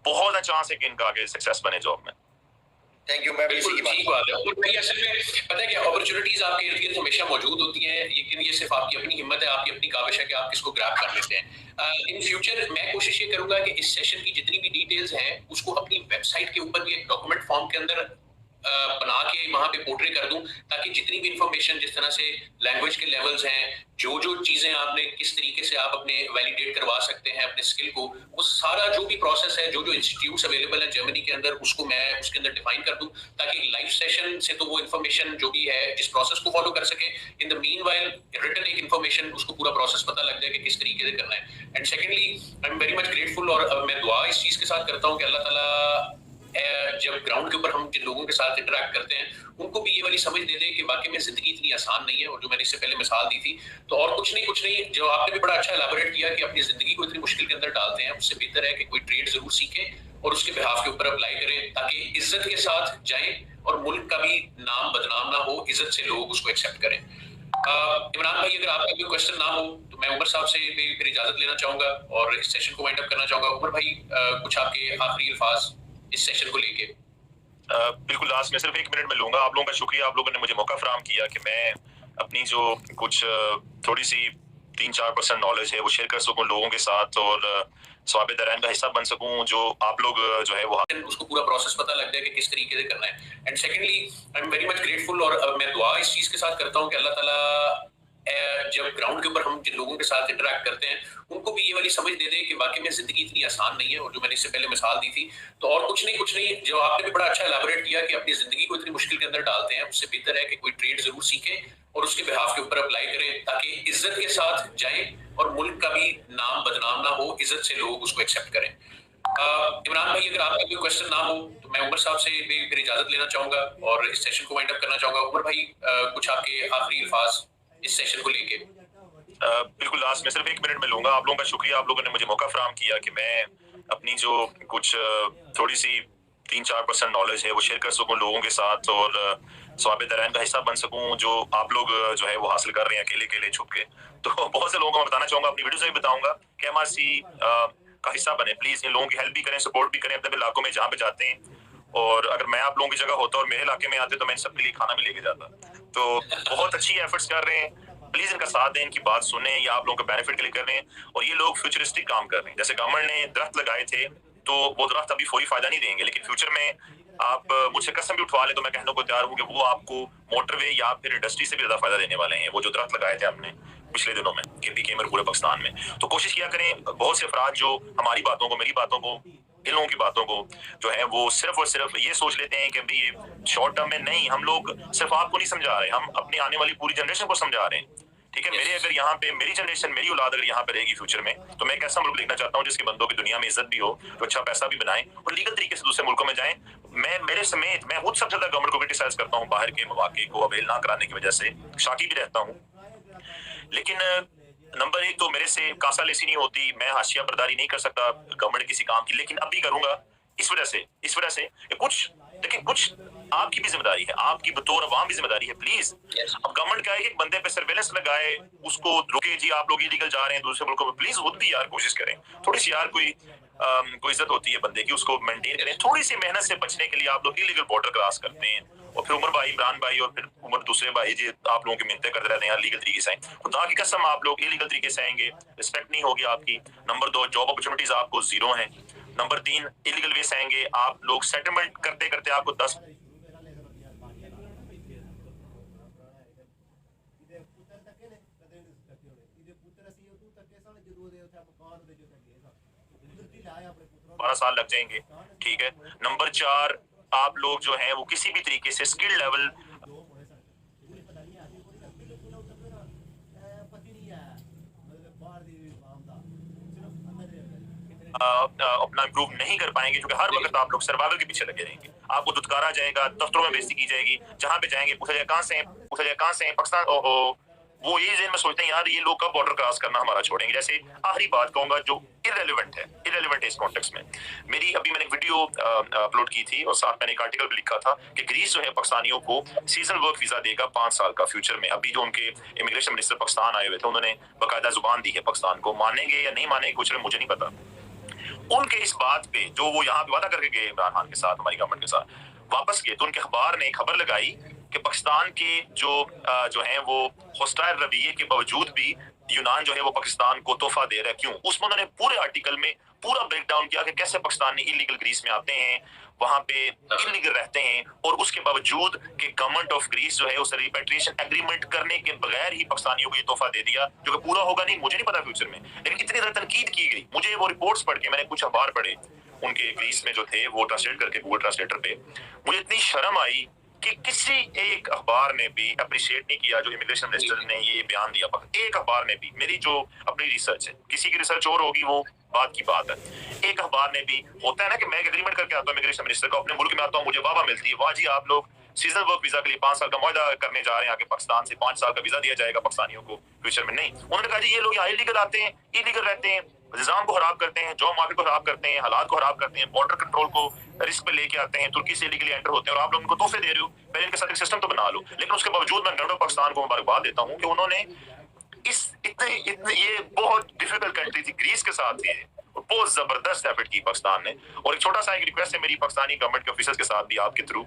बहुत अच्छा चांस है कि इनका आगे सक्सेस बने जॉब में। Thank you. मैं बिल्कुल ठीक बात है। और भाई असल में पता है क्या, अपॉर्चुनिटीज आपके इर्द गिर्द हमेशा मौजूद होती हैं, लेकिन ये सिर्फ आपकी अपनी हिम्मत है, आपकी अपनी काविश है कि आप किसको ग्रैब कर लेते हैं। इन फ्यूचर मैं कोशिश ये करूंगा कि इस सेशन की जितनी भी डिटेल्स हैं उसको अपनी वेबसाइट के ऊपर भी एक डॉक्यूमेंट फॉर्म के अंदर बना के वहां पे पोर्ट्रे कर दूं, ताकि जितनी भी इंफॉर्मेशन, जिस तरह से लैंग्वेज के लेवल्स हैं, जो जो चीजें आपने किस तरीके से आप अपने वैलिडेट करवा सकते हैं अपने स्किल को, वो सारा जो भी प्रोसेस है, जो जो इंस्टीट्यूट्स अवेलेबल है जर्मनी के अंदर, उसको मैं उसके अंदर डिफाइन कर दूं, ताकि लाइव सेशन से तो वो इंफॉर्मेशन जो भी है जिस प्रोसेस को फॉलो कर सके, इन द मीनवाइल रिटन एक इंफॉर्मेशन उसको पूरा प्रोसेस पता लग जाए कि किस तरीके से करना है। And secondly I am very much grateful, और मैं दुआ इस चीज के साथ करता हूँ कि अल्लाह ताला जब ग्राउंड के ऊपर हम जिन लोगों के साथ इंटरेक्ट करते हैं उनको भी ये वाली समझ दे दे कि वाकई में जिंदगी इतनी आसान नहीं है, और जो मैंने इससे पहले मिसाल दी थी, तो और कुछ नहीं, जो आपने भी बड़ा अच्छा एलाबोरेट किया कि अपनी जिंदगी को इतनी मुश्किल के अंदर डालते हैं, उससे बेहतर है कि कोई ट्रेड जरूर सीखे और उसके बिहाफ के ऊपर अप्लाई करें, ताकि इज्जत के साथ जाएं और मुल्क का भी नाम बदनाम ना हो, इज्जत से लोग उसको एक्सेप्ट करें। इमरान भाई, अगर आपका कोई क्वेश्चन ना हो तो मैं उमर साहब से भी फिर इजाजत लेना चाहूंगा और इस सेशन को वाइंड अप करना चाहूंगा। उमर भाई, कुछ आपके आखिरी अल्फाज इस सेशन को लेके? बिल्कुल लास्ट में सिर्फ 1 मिनट में लूंगा। आप लोगों का शुक्रिया, आप लोगों ने मुझे मौका फराहम किया कि मैं अपनी जो कुछ थोड़ी सी 3-4% नॉलेज है वो शेयर कर सकूं लोगों के साथ और स्वाब दरैन का हिस्सा बन सकूं। जो आप लोग जो है वो उसको पूरा प्रोसेस पता लग जाए कि किस तरीके से करना है। And secondly I am very much grateful, और मैं दुआ इस चीज के साथ करता हूँ कि अल्लाह ताला जब ग्राउंड के ऊपर हम जिन लोगों के साथ इंटरेक्ट करते हैं उनको भी ये वाली समझ दे दे कि वाकई में जिंदगी इतनी आसान नहीं है, और जो मैंने इससे पहले मिसाल दी थी, तो और कुछ नहीं, जो आपने भी बड़ा अच्छा एलाबोरेट किया कि अपनी जिंदगी को इतनी मुश्किल के अंदर डालते हैं, उससे बेहतर है कि कोई ट्रेड जरूर सीखे और उसके बिहाफ के ऊपर अप्लाई करें, ताकि इज्जत के साथ जाएं और मुल्क का भी नाम बदनाम ना हो, इज्जत से लोग उसको एक्सेप्ट करें। इमरान भाई, अगर आपका कोई क्वेश्चन ना हो तो मैं उमर साहब से भी फिर इजाजत लेना चाहूंगा और इस सेशन को वाइंड अप करना चाहूंगा। उमर भाई, कुछ आपके आखिरी अल्फाज इस सेशन को लेके? बिल्कुल लास्ट में सिर्फ 1 मिनट में लूंगा। आप लोगों का शुक्रिया, आप लोगों ने मुझे मौका फराहम किया कि मैं अपनी जो कुछ थोड़ी सी 3-4% नॉलेज है वो शेयर कर सकूं लोगों के साथ और स्वाब दरैन का हिस्सा बन सकूं, जो आप लोग जो है वो हासिल कर रहे हैं अकेले छुप के। तो बहुत से लोगों को मैं बताना चाहूंगा, अपनी वीडियो से भी बताऊंगा कि MRC का हिस्सा बने। प्लीज इन लोगों की हेल्प भी करें, सपोर्ट भी करें अपने इलाकों में जहाँ पे जाते हैं। और अगर मैं आप लोगों की जगह होता और मेरे इलाके में आते तो मैं इन सबके लिए खाना भी लेके जाता। तो बहुत अच्छी एफर्ट्स कर रहे हैं, प्लीज इनका साथ दें, इनकी बात सुने, ये आप लोगों के बेनिफिट के लिए कर रहे हैं। और ये लोग फ्यूचरिस्टिक काम कर रहे हैं। जैसे गवर्नमेंट ने दरख्त लगाए थे तो वो दरख्त अभी फौरी फायदा नहीं देंगे, लेकिन फ्यूचर में आप मुझसे कसम भी उठवा ले तो मैं कहने को तैयार हूँ कि वो आपको मोटरवे या फिर इंडस्ट्री से भी ज्यादा फायदा देने वाले हैं। वो जो दरख्त लगाए थे हमने पिछले दिनों में KPK में पूरे पाकिस्तान में, तो कोशिश किया करें बहुत से अफराद जो हमारी बातों को, मेरी बातों को, इन लोगों की बातों को जो है वो सिर्फ और सिर्फ ये सोच लेते हैं कि अभी ये शॉर्ट टर्म में नहीं, हम लोग सिर्फ आपको नहीं समझा रहे, हम अपनी आने वाली पूरी जनरेशन को समझा रहे हैं। ठीक है, मेरे अगर यहाँ पे मेरी जनरेशन, मेरी औलाद अगर यहाँ पे रहेगी फ्यूचर में, तो मैं एक ऐसा मुल्क देखना चाहता हूँ जिसके बंदों की दुनिया में इज्जत भी हो, तो अच्छा पैसा भी बनाएं और लीगल तरीके से दूसरे मुल्कों में जाएं। मैं मेरे समेत मैं खुद सबसे ज्यादा गवर्नमेंट को क्रिटिसाइज करता हूँ बाहर के मौके को अवेल ना कराने की वजह से, शाकी भी रहता हूँ। लेकिन नंबर 1 तो मेरे से कासा लेसी नहीं होती, मैं हाशिया बर्दारी नहीं कर सकता गवर्नमेंट किसी काम की, लेकिन अब भी करूंगा इस वजह से कुछ, लेकिन कुछ आपकी भी जिम्मेदारी है, आपकी बतौर अवाम भी जिम्मेदारी है। प्लीज अब गवर्नमेंट क्या है कि एक बंदे पे सर्वेलेंस लगाए, उसको रुके, जी आप लोग इलीगल जा रहे हैं दूसरे मुल्कों में, प्लीज खुद भी यार कोशिश करें, थोड़ी सी यार कोई इज्जत होती है बंदे की, उसको मेंटेन करें। थोड़ी सी मेहनत से बचने के लिए आप लोग इलीगल बॉर्डर क्रॉस करते हैं और फिर उमर भाई, इमरान भाई और फिर उमर दूसरे भाई जी आप लोगों की मिन्नतें करते रहते हैं लीगल तरीके से आए, खुदा की कसम आप लोग इलीगल तरीके से आएंगे, रिस्पेक्ट नहीं होगी आपकी। नंबर 2, जॉब अपॉर्चुनिटीज आपको 0 है। नंबर 3, इलीगल वे से आएंगे आप लोग, सेटलमेंट करते करते आपको 10 12 साल लग जाएंगे। ठीक है। नंबर 4, आप लोग जो हैं वो किसी भी तरीके से स्किल लेवल अपना इम्प्रूव नहीं कर पाएंगे, क्योंकि हर वक्त आप लोग सर्वाइवल के पीछे लगे रहेंगे। आपको दुत्कारा जाएगा, दफ्तरों में बेइज्जती की जाएगी, जहां पे जाएंगे पूछा जाए कहां से पाकिस्तान। ओहो, वो ये जेन में सोचते हैं यार ये लोग कब बॉर्डर क्रॉस करना हमारा छोड़ेंगे। जैसे आखिरी बात कहूंगा जो इररेलेवेंट है इस कॉन्टेक्स्ट में, मैंने एक वीडियो अपलोड की थी और साथ मैंने एक आर्टिकल भी लिखा था कि ग्रीस जो है पाकिस्तानियों को सीजनल वर्क वीजा देगा 5 साल का फ्यूचर में। अभी जो उनके इमिग्रेशन मिनिस्टर पाकिस्तान आए हुए थे, उन्होंने बाकायदा जुबान दी है पाकिस्तान को, मानेंगे या नहीं मानेंगे कुछ मुझे नहीं पता। उनके इस बात पे जो वो यहाँ पे वादा करके गए इमरान खान के साथ, हमारी गवर्नमेंट के साथ वापस गए, तो उनके अखबार ने खबर लगाई कि पाकिस्तान के जो हैं वो हॉस्टाइल रवैये के बावजूद भी यूनान जो है वो पाकिस्तान को तोहफा दे रहा है। क्यों? उसमें उन्होंने पूरे आर्टिकल में पूरा ब्रेक डाउन किया कि कैसे पाकिस्तानी इलीगल ग्रीस में आते हैं, वहां पे इलीगल रहते हैं, और उसके बावजूद कि गवर्नमेंट ऑफ ग्रीस जो है उस रिपेट्रिएशन एग्रीमेंट करने के बगैर ही पाकिस्तानियों को ये तोहफा दे दिया, जो कि पूरा होगा नहीं, मुझे नहीं पता फ्यूचर में, लेकिन इतनी ज्यादा तनकीद की गई। मुझे वो रिपोर्ट्स पढ़ के, मैंने कुछ अखबार पढ़े उनके ग्रीस में जो थे, वो ट्रांसलेट करके गूगल ट्रांसलेटर पे, मुझे इतनी शर्म आई कि किसी एक अखबार ने भी अप्रिशिएट नहीं किया जो इमिग्रेशन मिनिस्टर ने ये बयान दिया। एक अखबार ने भी, मेरी जो अपनी रिसर्च है, किसी की रिसर्च और होगी वो बात की बात है, एक अखबार ने भी, होता है ना कि मैं एग्रीमेंट करके आता हूँ इमिग्रेशन मिनिस्टर का, अपने मुल्क में आता हूँ, मुझे वाह मिलती है, वाह जी आप लोग सीजनल वर्क वीजा के लिए 5 साल का मुआहदा करने जा रहे हैं, आगे पाकिस्तान से 5 साल का वीजा दिया जाएगा पाकिस्तानियों को फ्यूचर में। नहीं, उन्होंने कहा जी ये लोग यहाँ इलीगल आते हैं, इलीगल रहते हैं, निजाम को खराब करते हैं, जॉब मार्केट को खराब करते हैं, हालात को खराब करते हैं, बॉर्डर कंट्रोल को रिस्क पे लेके आते हैं, तुर्की से इलीगली एंटर होते हैं, और आप लोग उनको तोहफे दे रहे हो, पहले इनके साथ एक सिस्टम तो बना लो। लेकिन उसके बावजूद मैं गवर्नमेंट पाकिस्तान को मुबारकबाद देता हूँ कि उन्होंने इतने ये बहुत डिफिकल्ट कंट्री थी ग्रीस के साथ, ये बहुत जबरदस्त एफर्ट की पाकिस्तान ने। और एक छोटा सा एक रिक्वेस्ट है मेरी पाकिस्तानी गवर्नमेंट के ऑफिसर्स के साथ भी आपके थ्रू,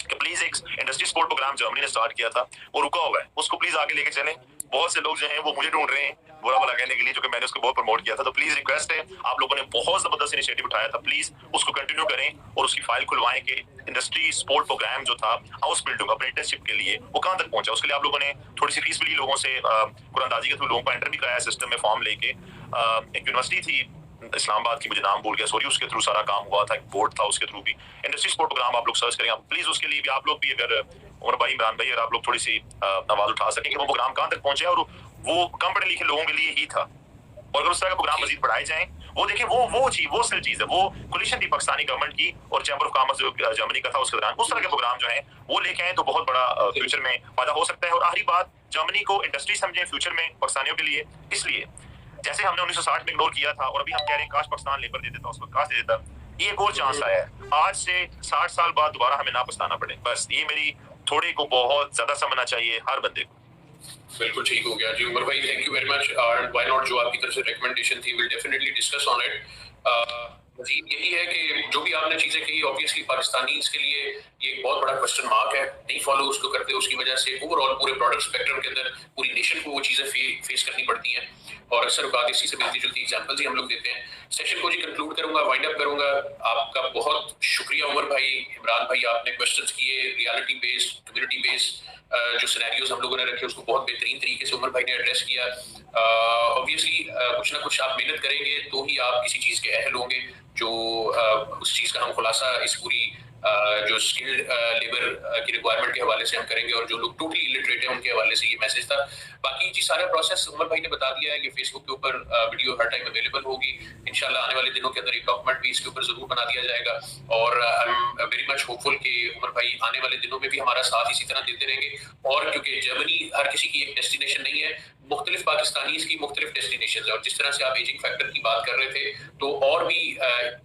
कि प्लीज एक इंडस्ट्री सपोर्ट प्रोग्राम जर्मनी ने स्टार्ट किया था, वो रुका हुआ है, उसको प्लीज आगे लेके चलें। बहुत से लोग जो हैं वो मुझे ढूंढ रहे हैं बुरा भला कहने के लिए, जो कि मैंने उसको बहुत प्रमोट किया था। तो प्लीज रिक्वेस्ट है, आप लोगों ने बहुत जबरदस्त इनिशिएटिव उठाया था, प्लीज उसको कंटिन्यू करें और उसकी फाइल खुलवाएं कि इंडस्ट्री सपोर्ट प्रोग्राम जो था हाउस बिल्डिंग अप्रेंटिसशिप के लिए, वो कहां तक पहुंचा। उसके लिए आप लोगों ने थोड़ी सी फीस भी ली लोगों से, कुरानंदाजी के थ्रू लोगों को एंटर भी कराया सिस्टम में फॉर्म लेके। एक यूनिवर्सिटी थी इस्लामाबाद की, मुझे नाम भूल गया सॉरी, उसके थ्रू सारा काम हुआ था, एक बोर्ड था उसके थ्रू भी। इंडस्ट्री सपोर्ट प्रोग्राम आप लोग सर्च करें, प्लीज उसके लिए भी आप लोग भी, अगर उमर भाई, इमरान भाई, अगर आप लोग थोड़ी सी आवाज उठा सकें कि वो प्रोग्राम कहां तक पहुंचे, और वो कम पढ़े लिखे लोगों के लिए ही था, और अगर उस तरह का प्रोग्राम मजीद बढ़ाए जाएं, वो देखिए वो चीज, वो सिर्फ चीज है, वो कोलिशन थी पाकिस्तानी गवर्नमेंट की और चैम्बर ऑफ कॉमर्स जो जर्मनी का था उसके दौरान, उस तरह के प्रोग्राम जो है वो लेके आए तो बहुत बड़ा फ्यूचर में फायदा हो सकता है। और आखिरी बात, जर्मनी को इंडस्ट्री समझें फ्यूचर में पाकिस्तानियों के लिए, इसलिए जैसे हमने 1960 में इग्नोर किया था और अभी हम कह रहे हैं काश पाकिस्तान लेबर दे देता, उसको काश दे देता, ये एक और चांस आया है, आज से 60 साल बाद दोबारा हमें ना पछताना पड़े। बस ये मेरी थोड़े को बहुत ज्यादा समझना चाहिए हर बंदे को। बिल्कुल ठीक हो गया जी उमर भाई, थैंक यू वेरी मच। और व्हाई नॉट, जो आपकी तरफ से रिकमेंडेशन थी, will definitely discuss on it. मजीद यही है कि जो भी आपने चीजें कही, ऑब्वियसली पाकिस्तानीज के लिए ये एक बहुत बड़ा क्वेश्चन मार्क है, नहीं फॉलो उसको करते, उसकी वजह से ओवरऑल पूरे प्रोडक्ट स्पेक्ट्रम के अंदर पूरी नेशन को वो चीजें फेस करनी पड़ती हैं, और अक्सर औकात इसी से मिलती जुलती एग्जाम्पल्स ही हम लोग देते हैं। सेशन को जी कंक्लूड करूंगा, वाइंड अप करूंगा। आपका बहुत शुक्रिया उमर भाई, इमरान भाई, आपने क्वेश्चंस किए, रियलिटी बेस्ड, कम्युनिटी बेस्ड जो सिनेरियोज हम लोगों ने रखे उसको बहुत बेहतरीन तरीके से उमर भाई ने एड्रेस किया। ऑब्वियसली कुछ ना कुछ आप मेहनत करेंगे तो ही आप किसी चीज के अहल होंगे, जो उस चीज का हम खुलासा इस पूरी जो स्किल्ड लेबर की रिक्वायरमेंट के हवाले से हम करेंगे, और जो लोग टोटली इलिटरेट हैं उनके हवाले से ये मैसेज था। बाकी जी सारा प्रोसेस उमर भाई ने बता दिया है, ये फेसबुक के ऊपर वीडियो हर टाइम अवेलेबल होगी, इंशाल्लाह आने वाले दिनों के अंदर एक डॉक्यूमेंट भी इसके ऊपर जरूर बना दिया जाएगा, और I am very much hopeful कि उमर भाई आने वाले दिनों में भी हमारा साथ इसी तरह देते रहेंगे। और क्योंकि जर्मनी हर किसी की एक डेस्टिनेशन नहीं है, मुख्तलिफ पाकिस्तानीज की मुख्तलिफ डेस्टिनेशन है, और जिस तरह से आप एजिंग फैक्टर की बात कर रहे थे, तो और भी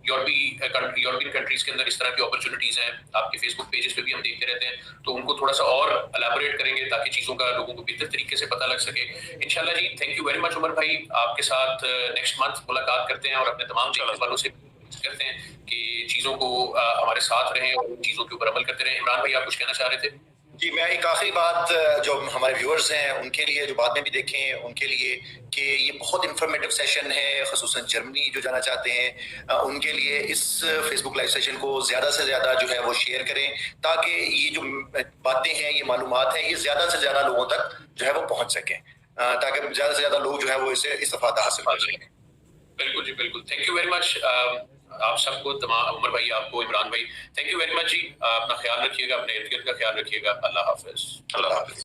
यूरोपियन कंट्रीज के अंदर इस तरह की अपॉर्चुनिटीज हैं, आपके फेसबुक पेजेस पे भी हम देखते रहते हैं, तो उनको थोड़ा सा और एलैबोरेट करेंगे ताकि चीजों का लोगों को बेहतर तरीके से पता लग सके इंशाल्लाह जी। Thank you very much Umar भाई, आपके साथ नेक्स्ट मंथ मुलाकात करते हैं और अपने तमाम चैनल वालों से करते हैं कि चीजों को हमारे साथ रहें और उन चीजों के ऊपर अमल करते रहें। इमरान भाई आप कुछ कहना चाह रहे थे? जी, मैं एक आखिरी बात जो हमारे व्यूअर्स हैं उनके लिए, जो बाद में भी देखें उनके लिए, कि ये बहुत इंफॉर्मेटिव सेशन है, ख़ुसूसन जर्मनी जो जाना चाहते हैं उनके लिए इस फेसबुक लाइव सेशन को ज़्यादा से ज़्यादा जो है वो शेयर करें, ताकि ये जो बातें हैं, ये मालूमात हैं, ये ज़्यादा से ज़्यादा लोगों तक जो है वो पहुँच सकें, ताकि ज़्यादा से ज़्यादा लोग जो है वो इससे इस्तेफादा हासिल कर सकें। बिल्कुल जी बिल्कुल, थैंक यू वेरी मच आप सबको, तमाम उमर भाई, आपको, इमरान भाई, थैंक यू वेरी मच जी। अपना ख्याल रखिएगा, अपने इर्द गिर्द का ख्याल रखिएगा। अल्लाह हाफिज। अल्लाह हाफिज।